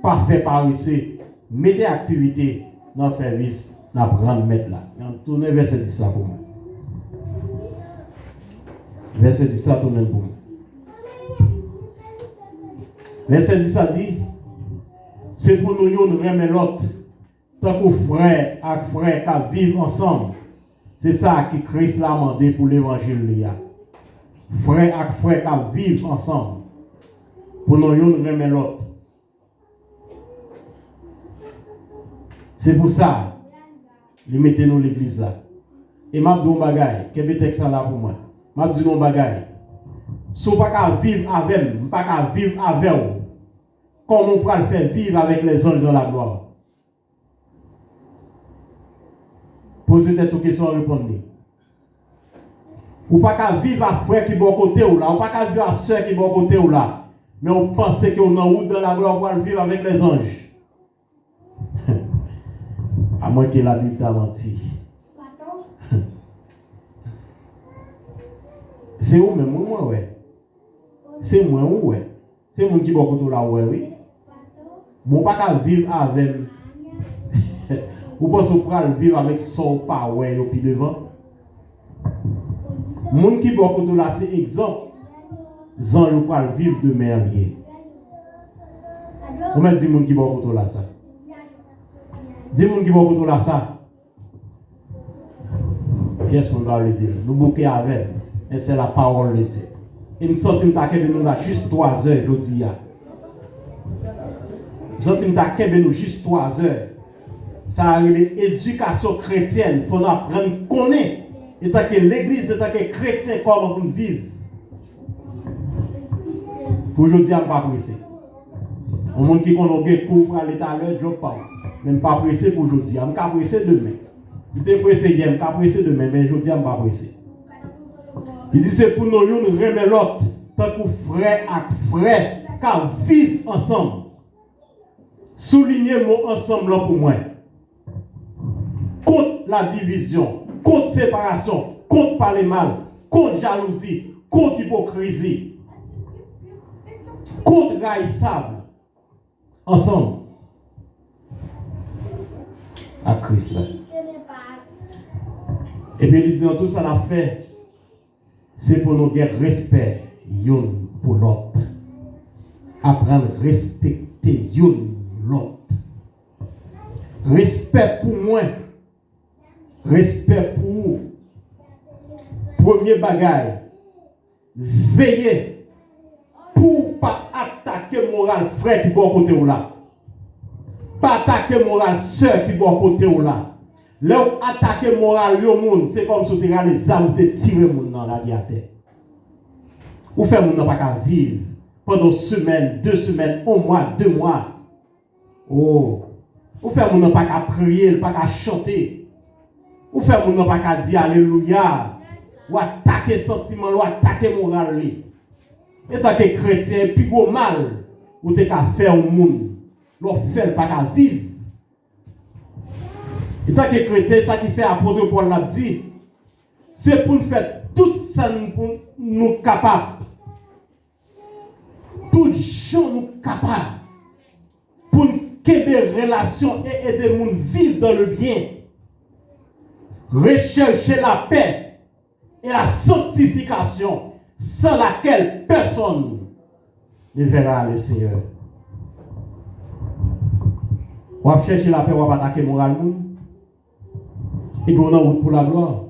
pas fait par ici, mettez activité dans le service n'a prendre mettre là. Tournez verset 10 ça pour moi. Verset 10 ça tournez pour moi. Verset 10 ça dit, c'est pour nous remettre l'autre, tant que frère et frère qui vivent ensemble. C'est ça que Christ l'a demandé pour l'évangile. Frère et frère qui vivent ensemble. Pour nous remettre l'autre. C'est pour ça, ils mettent nous l'église là. Et m'a dit un bagay, quel est texte là pour moi? M'a dit un bagay. Si on ne peut pas vivre avec, on ne peut pas vivre avec eux, comment on peut le faire vivre avec les anges dans la gloire? Posez des questions à répondre. On ne peut pas vivre avec frère qui est bon côté ou là, on ne peut pas vivre avec soeur qui est bon côté ou là, mais on pense qu'on est en route dans la gloire pour vivre avec les anges. À moins que la Bible t'a menti. C'est où même moi, ouais. C'est moi, ouais. C'est moi qui est beaucoup là, ouais, oui. Bon, pas qu'à vivre avec. Ou pas qu'on peut vivre avec son pas, ouais, au pied devant. Moun qui est beaucoup là, c'est exemple. Zan, je peux vivre de merveille. On m'a dit moun qui est beaucoup là, ça. Dis moun qui est beaucoup là, ça. Qu'est-ce qu'on doit le dire? Nous bouquons avec. Et c'est la parole de Dieu. Et me sens que nous avons juste 3 heures, je dis. Je sens que nous avons juste 3 heures. Ça a l'éducation chrétienne. Il faut apprendre à connaître. Et tant que l'église, et tant que chrétien, comment vous vivez. Pour aujourd'hui, je ne suis pas pressé. Au monde qui connaît le cours pour aller à l'heure, je ne parle. Je ne suis pas pressé pour aujourd'hui. Je ne suis pas pressé demain. Je suis pressé hier, je ne suis pas pressé demain, mais aujourd'hui, je ne suis pas pressé. Il dit c'est pour nous remettre l'autre, tant que frère et frère, car vivent ensemble. Soulignez le mot ensemble là pour moi. Contre la division, contre séparation, contre parler mal, contre jalousie, contre hypocrisie, contre haïssable. Ensemble. À Christ là. Et puis il dit tout ça l'a fait. C'est pour nous garder respect l'un pour l'autre. Apprendre à respecter l'autre. Respect pour moi. Respect pour vous. Premier bagage. Veillez pour ne pas attaquer moral frère qui est bon côté ou là. Pas attaquer moral soeur qui est bon côté ou là. Là où attaquer moral le monde, c'est comme si tu as les armes de tirer le monde dans la vie à terre. Ou faire mon pas qu'à vivre pendant une semaine, 2 semaines, 1 mois, 2 mois. Oh. Ou faire mon pas qu'à prier, pas qu'à chanter. Ou faire mon pas qu'à dire alléluia. Ou attaquer sentiment, ou attaquer moral. Et tant que chrétien, puis gros mal, ou t'es qu'à faire au monde. L'on fait pas qu'à vivre. Et tant que chrétien, ça qui fait apôtre Paul l'a dit, c'est pour nous faire tout ça pour nous capables. Tous les gens nous capables. Pour nous créer des relations et aider les gens à vivre dans le bien. Rechercher la paix et la sanctification sans laquelle personne ne verra le Seigneur. On va chercher la paix, on va attaquer moralement. Et puis on a route pour la gloire.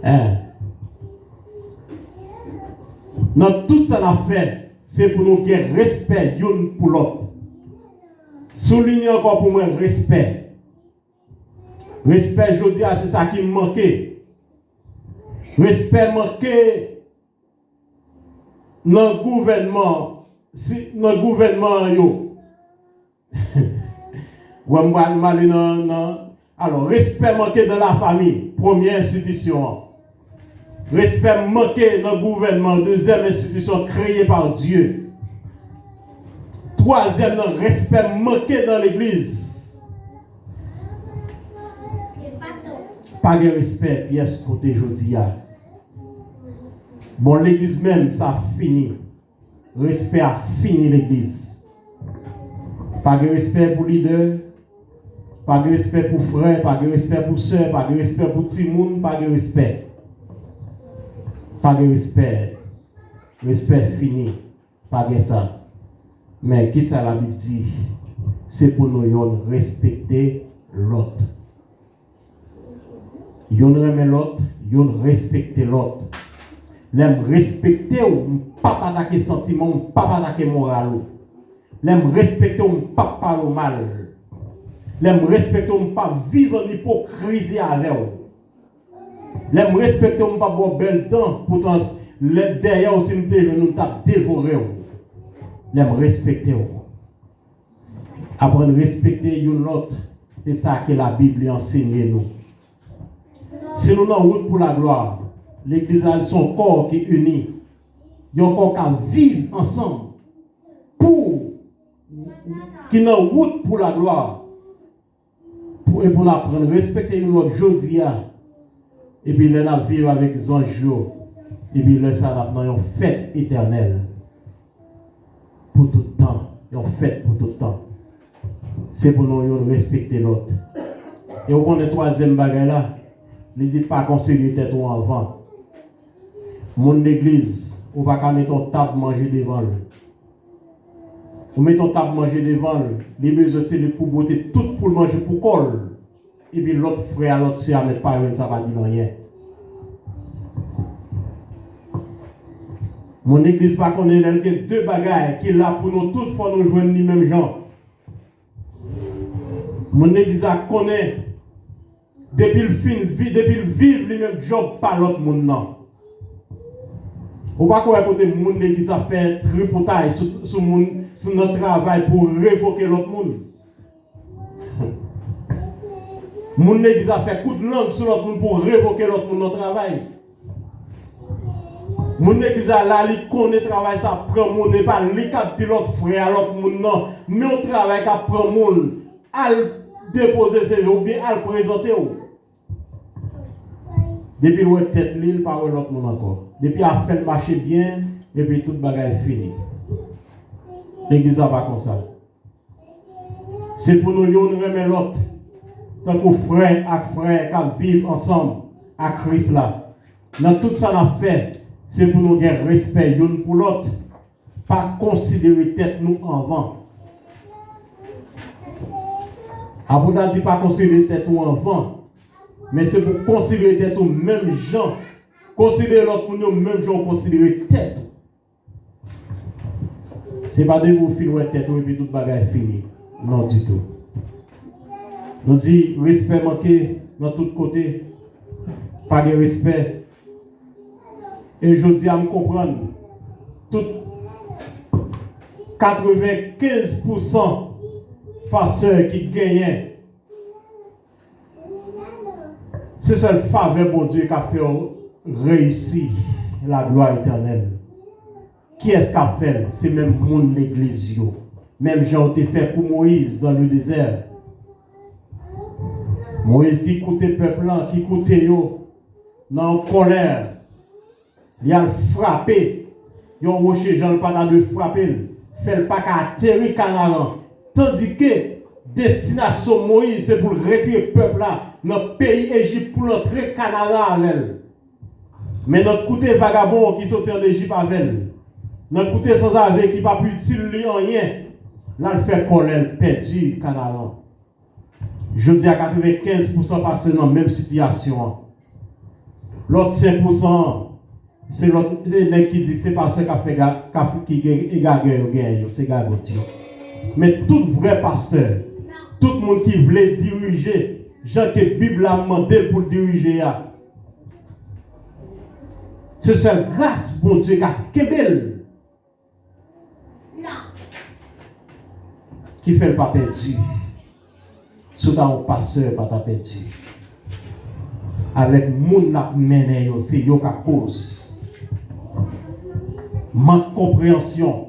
Hein? Dans tout ça qu'on a fait, c'est pour nous garder respect l'un pour l'autre. Soulignez encore pour moi respect. Respect, je dis, c'est ça qui me manquait. Respect manqué dans le gouvernement. Dans le gouvernement, yo. Alors, respect manqué dans la famille, première institution. Respect manqué dans le gouvernement, deuxième institution créée par Dieu. Troisième, respect manqué dans l'église. Pas de respect, pièce côté aujourd'hui. Bon, l'église même, ça a fini. Respect a fini l'église. Pas de respect pour leader. Pas de respect pour frère, pas de respect pour soeur, pas de respect pour petit monde, pas de respect. Pas de respect. Respect fini. Pas de ça. Mais qui ça la Bible dit? C'est pour nous respecter l'autre. Yon remet l'autre, yon respecter l'autre. L'aime respecter ou pas attaquer sentiment, ou pas attaquer moral. L'aime respecter ou pas parler mal. L'aime respecter ou pas vivre en hypocrisie avec vous. L'aime respecter ou pas boire bel temps, pourtant derrière aussi nous t'a dévoré. L'aime respecter ou. Apprendre à respecter l'autre, c'est ça que la Bible enseigne nous. Si nous sommes en route pour la gloire, l'Église a son corps qui est uni. Il y a un corps qui vit ensemble pour qui est en route pour la gloire. Et pour apprendre à respecter l'autre jeudi. Et puis là, nous vivre avec les anges. Et puis là, ça nous avons une fête éternelle. Pour tout le temps. Une fête pour tout le temps. C'est pour nous respecter l'autre. Et on connaît le troisième bagage là. Ne dites pas conseiller tête ou avant. Mon église, on va pas mettre ton table manger devant lui. On met ton table manger devant lui. Les besoins c'est pour botter tout pour manger pour col. Et puis l'autre frère, l'autre sœur mettre pas ça va dire rien. Mon église pas connaît il y a deux bagages qui là pour nous toutes fois nous joindre les mêmes gens. Mon église a connaît depuis le fin depuis le vivre le même job par l'autre monde non. Ou pas quoi côté monde l'église a fait tripotage sur notre travail pour révoquer l'autre monde. Mon l'église a fait coup de langue sur l'autre monde pour révoquer l'autre monde notre travail. Mon église a là li connaît travail ça prend monde et pas li cap dit l'autre frère l'autre monde non, mais on travail qu'a prend monde à déposer ses ou bien à le présenter ou. Depuis le tête l'île par l'autre monde encore. Depuis a fait marcher bien et puis toute bagarre est finie. L'église va pas comme ça. C'est pour nous remettre l'autre. Tant que frère et frère qui vivent ensemble à Christ là. Dans tout ça qu'on a fait, c'est pour nous avoir respect l'un pour l'autre. Pas considérer tête nous en vent. Après on dit pas considérer tête nous en vent. Mais c'est pour considérer tête aux mêmes gens. Considérer l'autre pour nous, même gens considérer tête. C'est pas de vous filer tête et puis toute bagaille finie. Non du tout. Nous dit respect manqué dans tous côtés. Pas de respect. Et je dis à me comprendre. Tout 95% pasteurs qui gagnent. C'est seul faveur bon Dieu qui a fait réussir la gloire éternelle. Qui est-ce qui a fait? C'est même mon église. Même Jean été fait pour Moïse dans le désert. Moïse qui écoutait le peuple là, qui écoutait yo, dans la colère. Il a frappé. Il a roché Jean le pas de frapper. Fait le pas qu'à atterrir Canaan. Tandis que destination Moïse, c'est pour retirer le peuple là, notre pays Égypte pour l'entrer Canaan avec elle. Mais notre côté vagabond qui sortait en Égypte avec elle, notre côté sans avec qui n'a pas pu utiliser rien, là il fait colère, perdu Canaan. Je dis à 95% parce que dans la même situation. L'autre 5%, c'est l'autre qui dit que c'est parce qu'il a fait qui gagne, c'est gagotti. Mais tout vrai pasteur, tout le monde qui voulait diriger, Jean que la Bible a demandé pour diriger, c'est seule grâce, bon Dieu, qui est belle. Qui fait le pas perdu. Sous un pasteur, pas perdu. Avec moun n'a mené, c'est yo ka cause. Manque compréhension.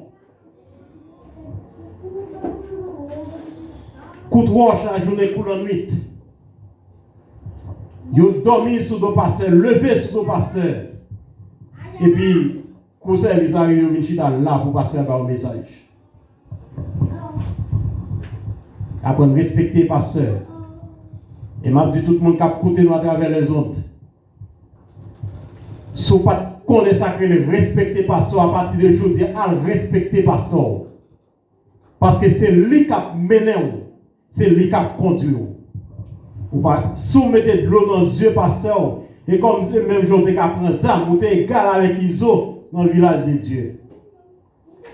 Coup de roche la journée, coup la nuit. Yo dormi sous le pasteur, levé sous le pasteur. Et puis, quand service arrive, yo vient là pour passer un message. Apprendre à respecter le pasteur. Et m'a dit tout le monde qui a écouté nous à travers les ondes. Si vous pas connaissez ça que le respecter pasteur à partir de aujourd'hui, à respecter pasteur. Parce que c'est lui qui a mené, c'est lui qui a conduit. Vous pas soumettre de l'eau dans les yeux pasteur. Et comme le même jour que prend ça, vous êtes égal avec Iso dans le village de Dieu.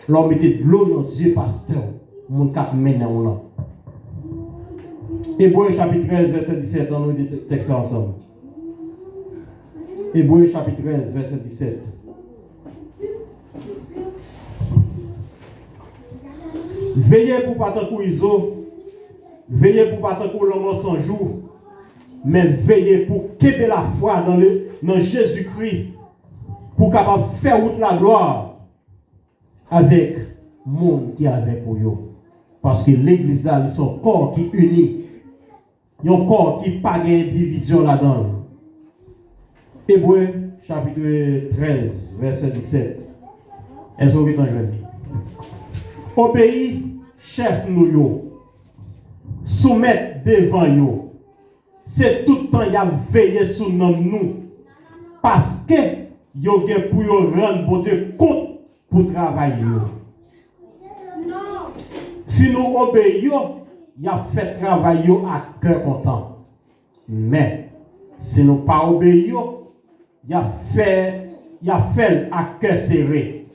L'homme mettait de l'eau dans les yeux pasteur. Mon cap mené là. Hébreux chapitre 13, verset 17, on nous dit le texte ensemble. Hébreux chapitre 13, verset 17. Veillez pour pas tant Iso, veillez pour pas tant l'homme sans jour, mais veillez pour kéber la foi dans Jésus-Christ, pour capable faire route la gloire avec le monde qui est avec vous. Parce que l'église là, ils sont corps qui unis. Il y a un corps qui n'a pas de division là-dedans. Hébreux chapitre 13, verset 17. Est-ce que vous entendez? Au pays, chef nous, soumettre devant nous. C'est tout le temps qu'il y a veillé sur nous. Parce que il y a pour rendre votre compte pour travailler. Si nous obéissons, il a fait travailler à cœur content. Mais si nous pas obéissons, il a fait à cœur serré.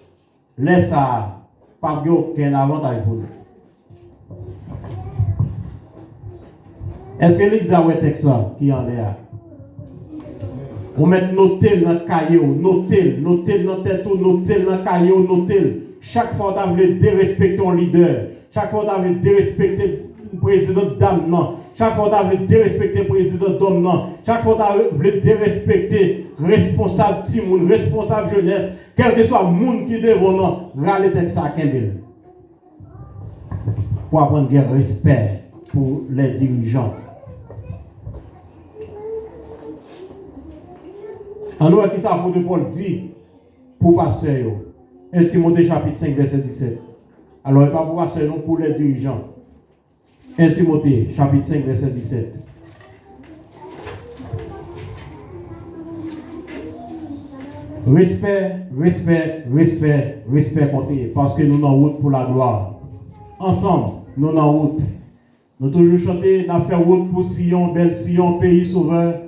Laisse ça, pas aucun avantage pour nous. Est-ce que l'examen texte qui en est là? On met noter dans le cahier, noter dans la tête, noter dans le cahier, noter. Chaque fois que vous voulez dérespecter un leader, chaque fois que vous voulez dérespecter le président d'âme, non. Chaque fois que vous voulez dérespecter le président d'homme, non. Chaque fois que vous voulez dérespecter responsable Timoun, responsable jeunesse, quel que soit le monde qui est devant nous, râlez avec ça à Kembel. Pour apprendre un respect pour les dirigeants. Alors, qui ça l'apôtre Paul dit pour pasteur? 1 Timothée chapitre 5, verset 17. Alors, pas pour pasteur, non pour les dirigeants. 1 Timothée chapitre 5, verset 17. Respect, compter. Parce que nous sommes en route pour la gloire. Ensemble, nous sommes en route. Nous toujours chanter, nous avons fait route pour Sion, bel Sion, pays sauveur.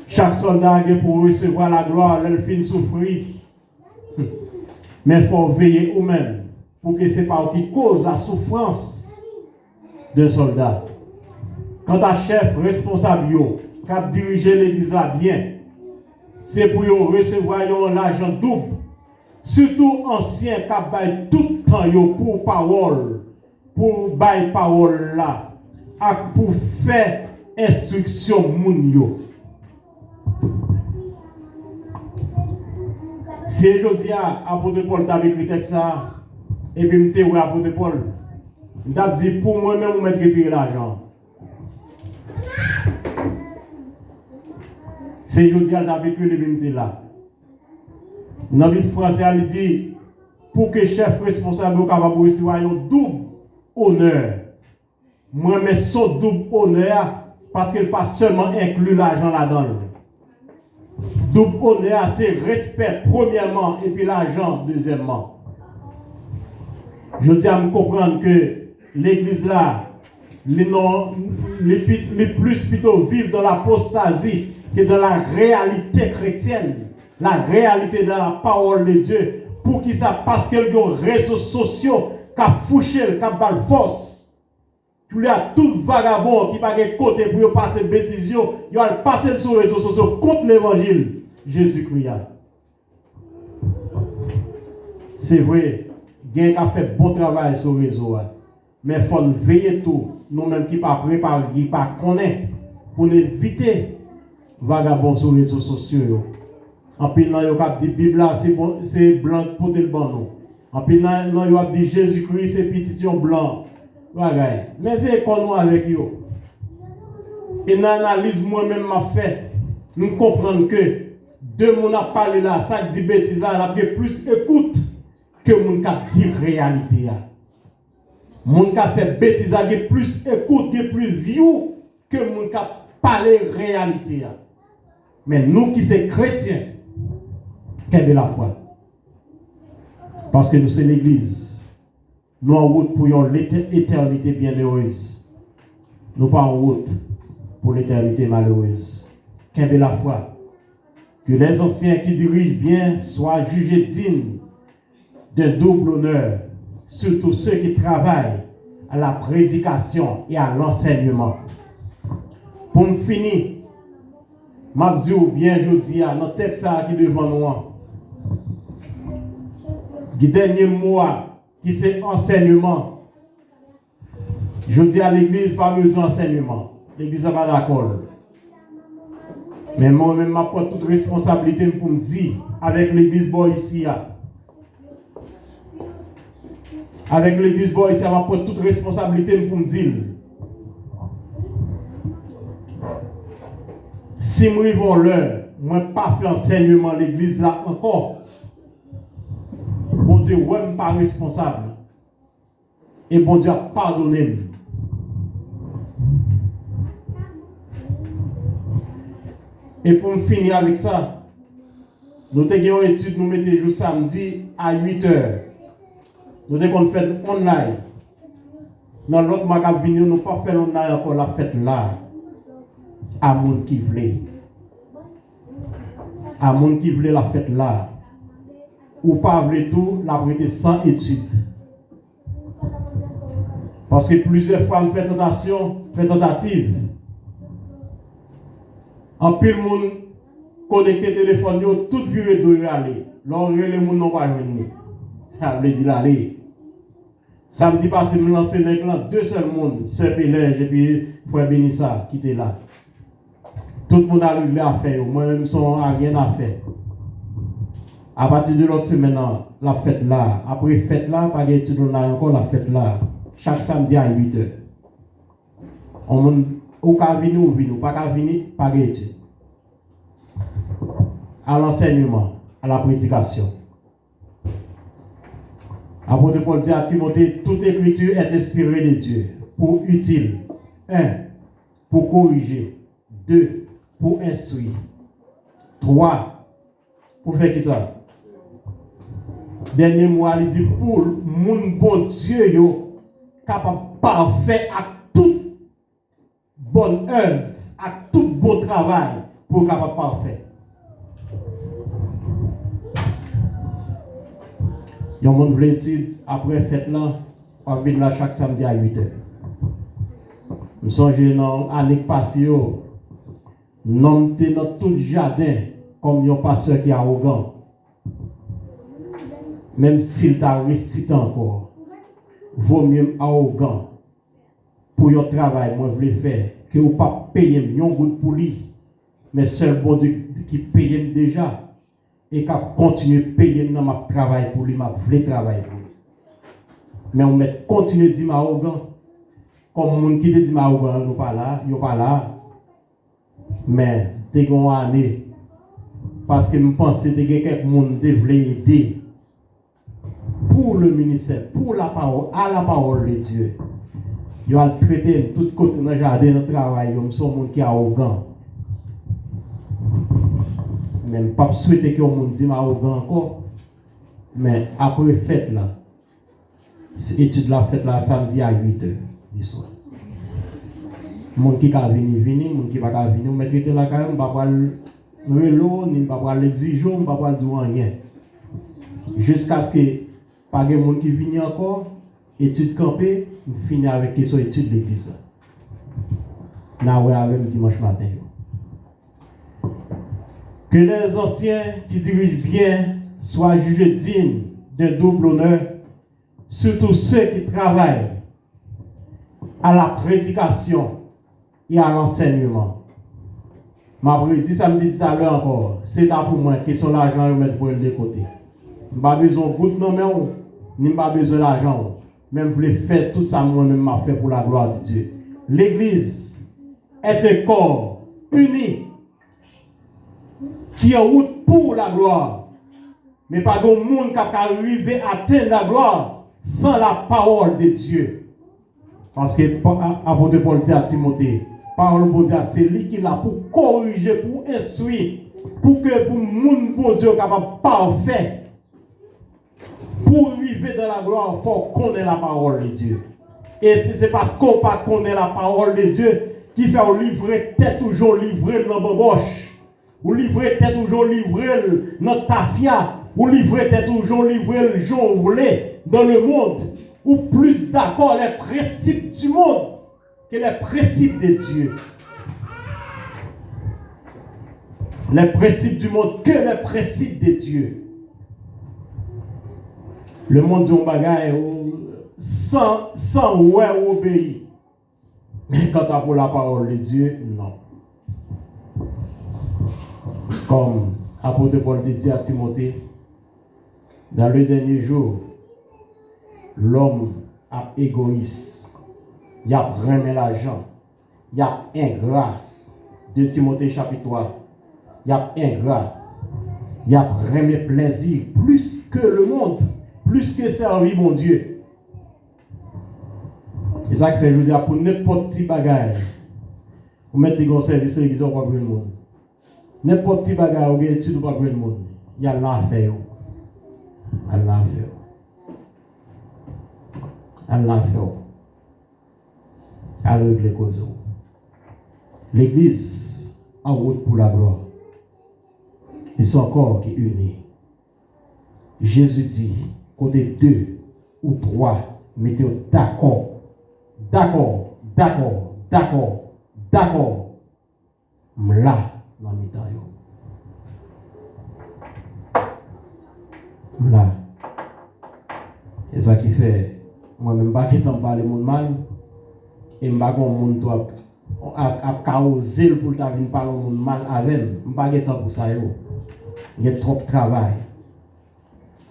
Chaque soldat est pour recevoir la gloire, elle finit souffrir. Mais il faut veiller au même pour que ce n'est pas qui cause la souffrance d'un soldat. Quand un chef responsable qui a dirigé l'église bien, c'est pour recevoir l'argent double. Surtout ancien qui a baillé tout le temps pour parole, pour bailler parole là, pour faire instruction moun. Si je dis à l'apôtre Paul t'a écrit ça, et puis je me l'apôtre Paul, je dit pour moi-même, je vais retirer l'argent. Si je dis à l'apôtre Paul, je me là. Dans le français, il dit pour que le chef responsable soit capable de recevoir un double honneur. Moi, je mets son double honneur parce qu'il pas seulement inclus l'argent là-dedans. Double honneur, c'est respect premièrement et puis l'argent deuxièmement. Je dis à me comprendre que l'église là, les plus plutôt vivent dans l'apostasie que dans la réalité chrétienne, la réalité de la parole de Dieu. Pour qui ça? Parce que les réseaux sociaux qui ont fouché, qui ont balle force. Il y a tout vagabond qui n'a pas de côté pour passer bêtises, il va passer sur les réseaux sociaux contre l'évangile. Jésus-Christ. C'est vrai, il y a fait bon travail sur le réseau. Mais il faut veiller tout. Nous-mêmes qui ne pas préparés, qui ne pas connaître, pour éviter vagabond sur les réseaux sociaux. En plus, il y a dit Bible, c'est blanc pour le bon. En plus, il y a dit Jésus-Christ, c'est petit blanc. Mais veillez qu'on nous avec eux. Et dans l'analyse moi-même m'a fait, nous comprenons que deux mon a parlé là, ça dit bêtise là, il y a plus écoute que mon qui dit réalité. Mon qui fait bêtise, il y a plus écoute, il y a plus view que mon cap parler réalité. Mais nous qui sommes chrétiens, quelle est la foi? Parce que nous sommes l'église. Nous en route pour une éternité bienheureuse. Nous pas en route pour l'éternité malheureuse. Quelle est la foi? Que les anciens qui dirigent bien soient jugés dignes d'un double honneur, surtout ceux qui travaillent à la prédication et à l'enseignement. Pour me finir, je dis bien aujourd'hui, dans le texte qui est devant nous, le dernier mot qui c'est enseignement. Je dis à l'église, pas besoin d'enseignement. L'église n'est pas d'accord. Mais moi-même, je prends toute responsabilité pour me dire, avec l'église boy ici, avec l'église boy ici, je prends toute responsabilité pour me dire, si nous vivons l'heure, moi pas fait enseignement l'église là encore, bon Dieu, ouais, je ne suis pas responsable. Et bon Dieu a pardonné. Et pour finir avec ça, nous avons une étude, nous mettons le samedi à 8 h. Nous avons fait online. Dans l'autre magasin, nous n'avons pas fait online encore la fête là. À monde qui voulait. À monde qui voulait la fête là. Ou pas voulait tout, la prêter sans étude. Parce que plusieurs fois, nous faisons tentative. En pile monde connecté téléphone, tout viré de aller. L'on les monde n'ont pas venu. Je dit l'aller. Samedi passé, je lancé l'écran, 2 seuls monde, Sœur Pélège et puis Frère Bénissa qui était là. Tout le monde a réglé à faire. Moi-même, je n'ai rien à faire. À partir de l'autre semaine, la fête là. Après la fête là, pas d'études, on a encore la fête là. Chaque samedi à 8 h. On ou qu'à venir ou venir, pas qu'à venir, pas d'études. À l'enseignement, à la prédication. Apôtre Paul dit à Timothée, toute écriture est inspirée de Dieu pour utile. 1. Pour corriger. 2. Pour instruire. 3. Pour faire qui ça? Dernier mot, il dit pour mon bon Dieu, capable parfait à toute bonne œuvre, à tout beau travail, pour capable parfait. Il y a un monde qui après fête là, on vient là chaque samedi à 8 h. Je me souviens dans l'année passée, nous sommes dans tout le jardin comme un pasteur qui est arrogant. Même s'il t'a récité encore, vaut mieux arrogant pour un travail, moi je veux faire, que vous ne pas payer un goût pour lui, mais seul bon Dieu qui paye déjà. Et qui continue à payer dans mon travail pour lui, ma vrai travail pour lui. Mais on met continue à dire arrogant. Comme mon qui te dit arrogant, nous pas là, yo pas là. Mais t'es une année parce que je pense que quelqu'un qui veut aider pour le ministère, pour la parole, à la parole de Dieu. Ils ont traité tout côté dans le jardin, dans le travail, ils sont monde qui est arrogant. Même pas souhaiter que le monde dise arrogant encore. Mais après fête là, étude la fête là samedi à 8 h du soir. Les gens qui va venir, les gens qui va venir, mais qui était là quand même, on ne va pas le relo, ni pas pas l'exiger, on ne va pas dire rien. Jusqu'à ce que pas de monde qui vienne encore, étude campée, on finit avec question étude de l'église. Là, on avec dimanche matin. Que les anciens qui dirigent bien soient jugés dignes d'un double honneur, surtout ceux qui travaillent à la prédication et à l'enseignement. Ma dit samedi tout à l'heure encore, c'est pour moi qui sont l'argent et mettre pour de côté. Je n'ai pas besoin de goutte non mais ni pas besoin d'argent. Même je faire tout ça moi-même m'a fait pour la gloire de Dieu. L'église est un corps uni qui est en route pour la gloire. Mais pas de monde qui a arrivé à atteindre la gloire sans la parole de Dieu. Parce que l'apôtre Paul dit à Timothée, Parole bon Dieu, c'est lui qui l'a pour corriger, pour instruire, pour que pour monde bon Dieu capable parfait. Pour arriver dans la gloire, il faut connaître la parole de Dieu. Et c'est parce qu'on ne connaît la parole de Dieu qui fait livrer tête toujours livrer dans la boche. Ou livrer tête toujours livrer dans tafia. Ou livrer tête toujours livrer le jour voulé dans le monde. Ou plus d'accord les principes du monde que les principes de Dieu. Les principes du monde que les principes de Dieu. Le monde dit un bagage sans ouais obéir. Mais quand tu as pour la parole de Dieu, non. Comme apôtre Paul dit à Timothée, dans le dernier jour, l'homme est égoïste. Il a remis l'argent. Il a ingrat. De Timothée chapitre 3. Il a ingrat. Il a remis plaisir plus que le monde. Plus que servir mon Dieu. C'est ça qui fait, je veux dire, pour n'importe petit bagage, vous mettez un service l'église, vous ne pouvez pas le monde. N'importe petit bagage, vous avez étude, vous ne pouvez pas le monde. Il y a l'affaire. Allah fait. À régler les causes. L'église en route pour la gloire. Et son corps qui est uni. Jésus dit, côté 2 ou 3, mettez-vous d'accord. M'la dans mi-temps. M'la. Et ça qui fait, moi-même, je ne parle pas de mal. Et je ne parle pas de causé pour venir parler de mal avec. Je ne parle pas pour ça. Il y a trop de travail.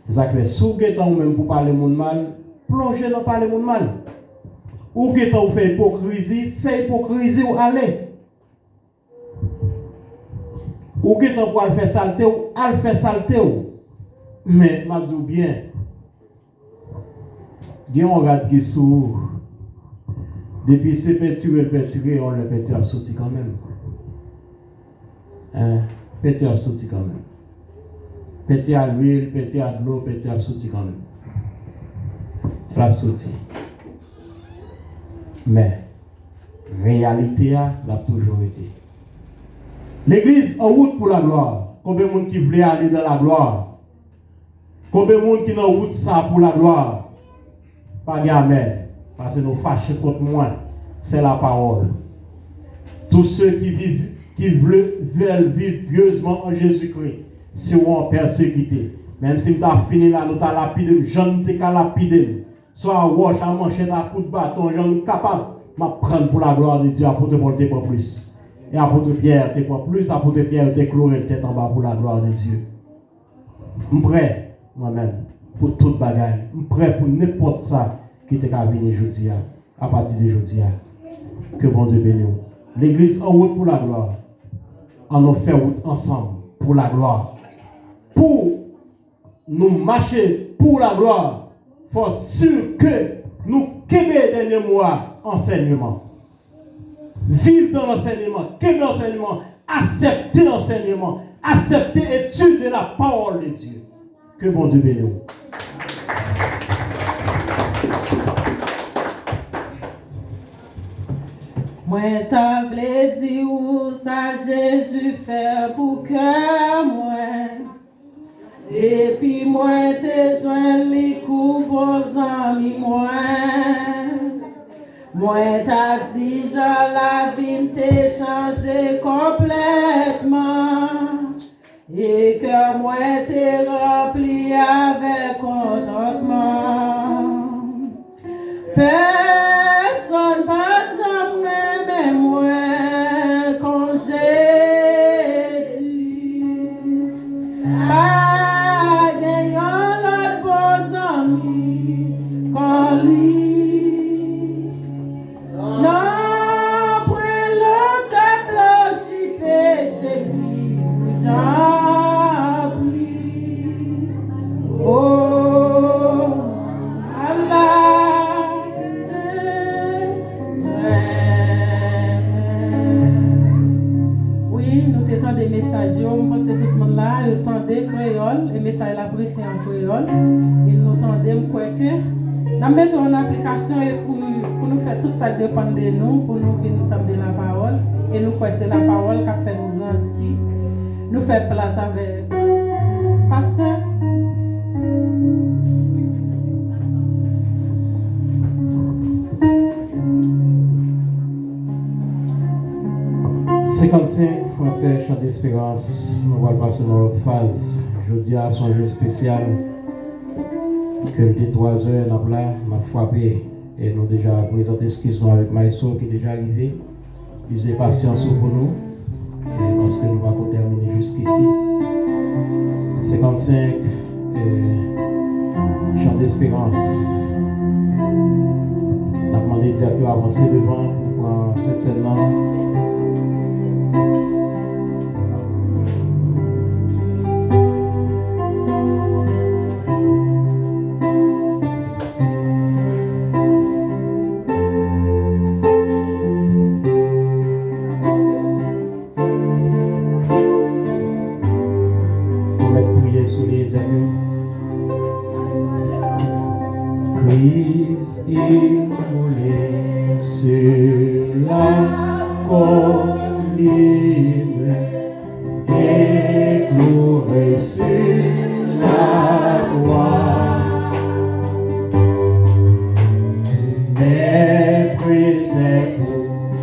C'est ça qui fait, si vous avez même pour parler de mal, plongez dans parler de mal. Ou que vous faites hypocrisie ou allez. Ou que vous pouvez faire saleté ou al faire saleté. Mais, je dis bien, il y a un regarde qui sous. Depuis ces peinturés, on le peinture à sortir quand même. Peinture à sortir quand même. Peinture à l'huile, peinture à l'eau, peinture à sortir quand même. La sortir. Mais, réalité, a toujours été. L'église en route pour la gloire. Combien de monde qui voulait aller dans la gloire? Combien de monde qui en route ça pour la gloire? Pas gamin. Parce que nous fâchons contre moi. C'est la parole. Tous ceux qui veulent vivre pieusement en Jésus-Christ seront persécutés. Même si nous avons fini là, nous avons lapidé, je ne t'ai qu'à lapider. Soit à roche, à manchette, à coup de bâton, je suis capable de prendre pour la gloire de Dieu, apôtre Paul te prend plus. Et apôtre Pierre te prend plus, apôtre Pierre te chloré tête en bas pour la gloire de Dieu. Je suis prêt, moi-même, pour toute bagaille. Je suis prêt pour n'importe ça qui te va venir aujourd'hui, à partir de aujourd'hui. Que bon Dieu bénisse. L'église en route pour la gloire. On nous fait route ensemble pour la gloire. Pour nous marcher pour la gloire, il faut sûr que nous québé derniers mois enseignement. Vivre dans l'enseignement, québé l'enseignement, accepter l'enseignement, accepter l'étude de la parole de Dieu. Que bon Dieu bénisse. Moi t'as voulu dire où ça Jésus fait pour que moi. Et puis moi te joint les coups aux amis moi. Moi t'as dit Jean la vie t'ai changé complètement. Et que moi t'ai rempli avec contentement. Personne va jamais moi quand Jésus a gagné l'autre bon ami quand lui. Non, point l'autre cloche péché qui vous a pris. message, je pense que tout le monde là, il entendait créole, et le message la prêché en créole. Il nous entendait, je crois que nous mettons en application et pour nous faire tout ça dépend de nous, pour nous venir entendre la parole. Et nous croyons que c'est la parole qui a fait nous grandir. Nous faisons place avec pasteur. Français Chant d'Espérance, nous allons passer dans l'autre phase. Jeudi à son jeu spécial que le 3 heures nous avons frappé et nous déjà présenté excuse-nous avec Maïso qui est déjà arrivé. Usez patience pour nous et parce que nous allons terminer jusqu'ici. 55 Chant d'Espérance. Nous avons demandé directeur avancer devant pour prendre cette scène-là. Christ immolé sur la colline et cloué sur la croix, méprisé pour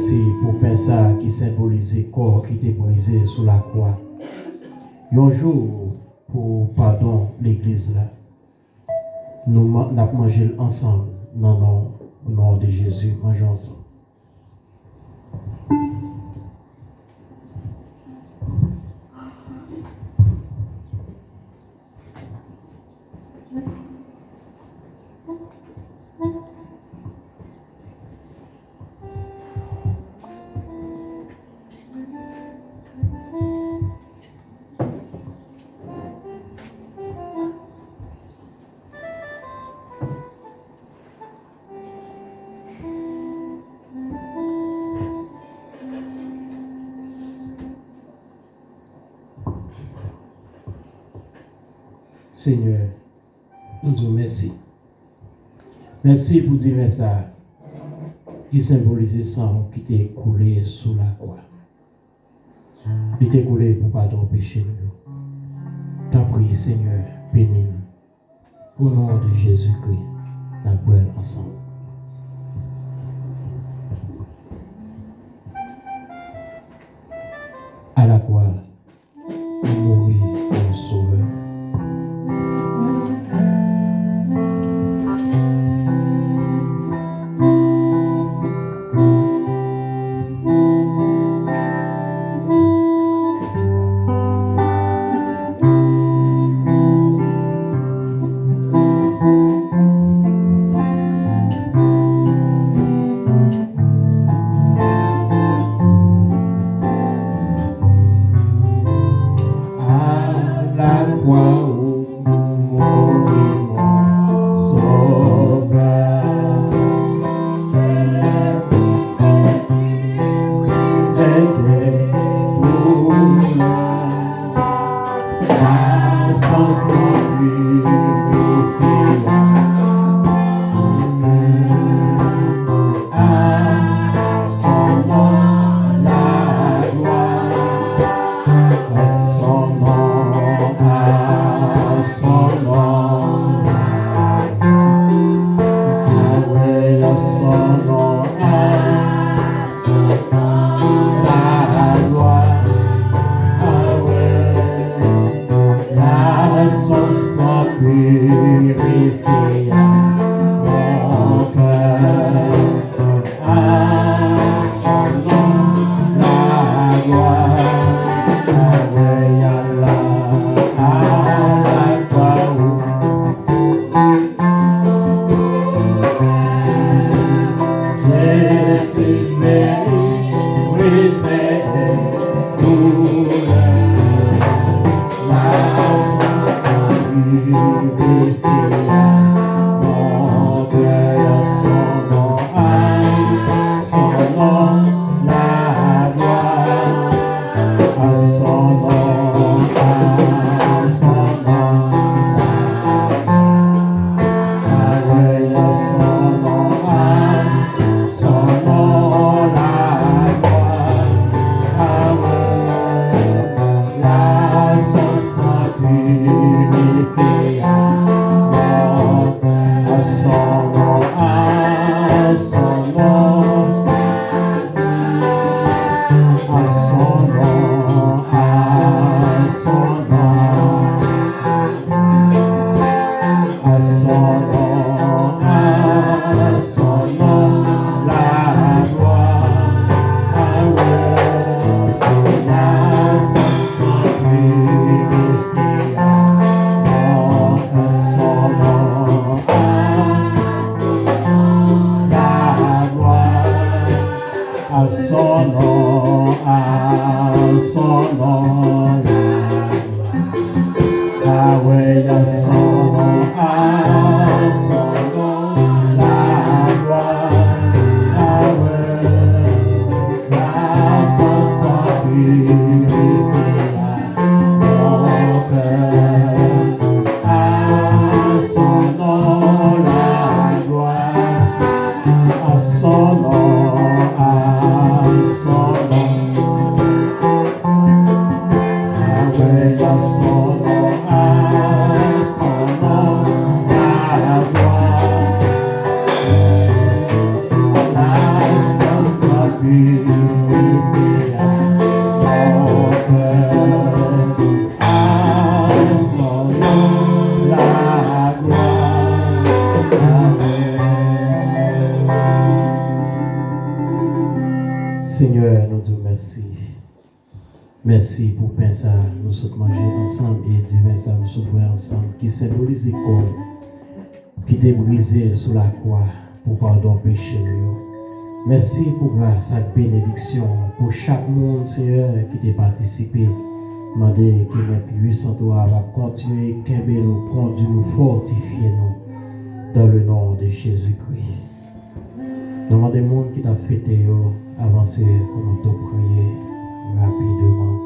merci pour pain ça qui symbolisait le corps qui était brisé sous la croix. Un jour, pour pardon, l'église là, nous avons mangé ensemble. Non, au nom de Jésus, mangeons ensemble. Seigneur, nous te remercions. Merci pour dire ça qui symbolisait sang qui t'est coulé sous la croix. Il t'est coulé pour pardon péché nous. T'as prié, Seigneur, bénis-nous. Au nom de Jésus-Christ, nous prions ensemble. À la croix, il mourit pour le sauveur. Merci pour pain ça, nous sommes mangés ensemble et du vin ça, nous sommes boire ensemble, qui symbolise le corps qui t'est brisé sous la croix pour pardon péché. Merci pour grâce et bénédiction pour chaque monde, Seigneur, qui t'a participé. Demandez que notre puissant toi va continuer, qu'aimer nous, conduire nous, fortifier nous, dans le nom de Jésus-Christ. Demandez au monde qui t'a fêté, avancer pour nous te prier rapidement,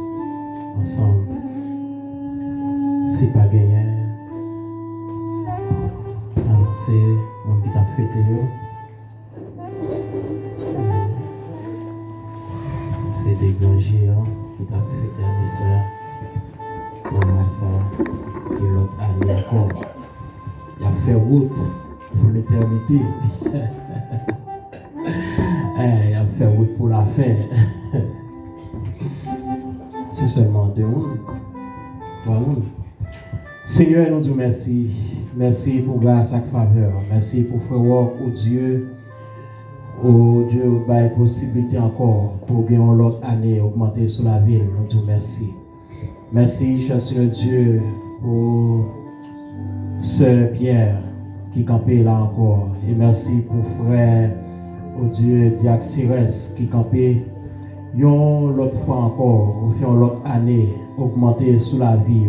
ensemble. Si pas gagné, avancer, au monde qui t'a fêté, c'est des grands géants qui t'a fêté à ça. On a ça, que l'autre année encore. Il a fait route pour l'éternité. Il a fait route pour la fin. C'est seulement 2 mondes. 3 mondes. Seigneur, nous disons merci. Merci pour grâce et faveur. Merci pour faire work au Dieu. Oh Dieu, bah, possibilité encore pour gagner l'autre année augmenter sur la ville. Nous disons merci. Merci, cher Seigneur Dieu, pour Sœur Pierre qui campait là encore. Et merci pour frère, oh Dieu, Diac Cires qui campait l'autre fois encore, au fond l'autre année, augmenter sous la vie.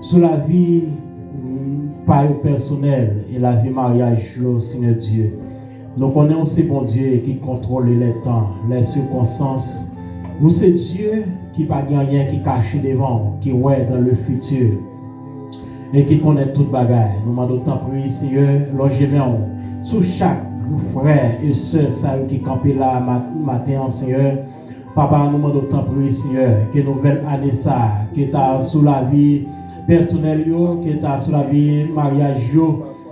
Sous la vie, par le personnel et la vie mariage, Seigneur Dieu. Nous connaissons ce bon Dieu qui contrôle les temps, les circonstances. Nous, c'est Dieu qui n'a pas rien qui cache devant, qui est dans le futur et qui connaît toute bagaille. Nous demandons tant prier, Seigneur, logement sous chaque frère et soeur qui campent là matin, Seigneur. Papa, nous demandons tant prier, Seigneur, que nouvelle année ça, qui est sous la vie personnelle, qui est sous la vie mariage,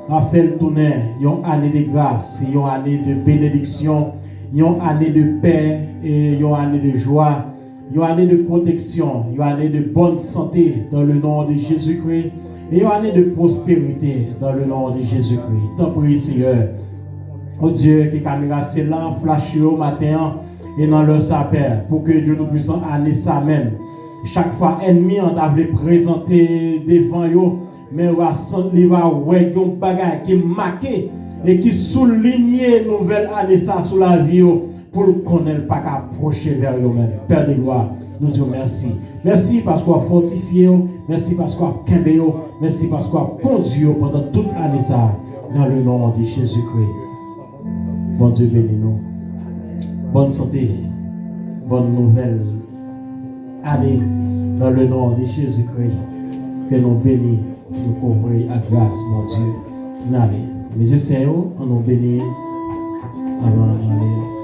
a fait le tourner, une année de grâce, une année de bénédiction, une année de paix et une année de joie, une année de protection, une année de bonne santé dans le nom de Jésus-Christ et une année de prospérité dans le nom de Jésus-Christ. Tant pis, Seigneur. Oh Dieu, que caméra c'est là, flash au matin et dans leur sapeur pour que Dieu nous puisse année ça même. Chaque fois, ennemi, on avait présenté devant eux. Mais on va ouais un bagage qui est marqué et qui souligne nouvelle année ça sur la vie pour qu'on n'ait pas approcher vers eux-mêmes. Père de gloire, nous disons merci. Merci parce qu'on a fortifié, merci parce qu'on a quimbe, merci parce qu'on a conduit pendant toute l'année ça dans le nom de Jésus-Christ. Bon Dieu bénis nous. Bonne santé, bonne nouvelle année dans le nom de Jésus-Christ. Que nous bénissons. Nous couvrons à grâce, mon Dieu. N'allez. Mes yeux, on nous bénit avant d'aller.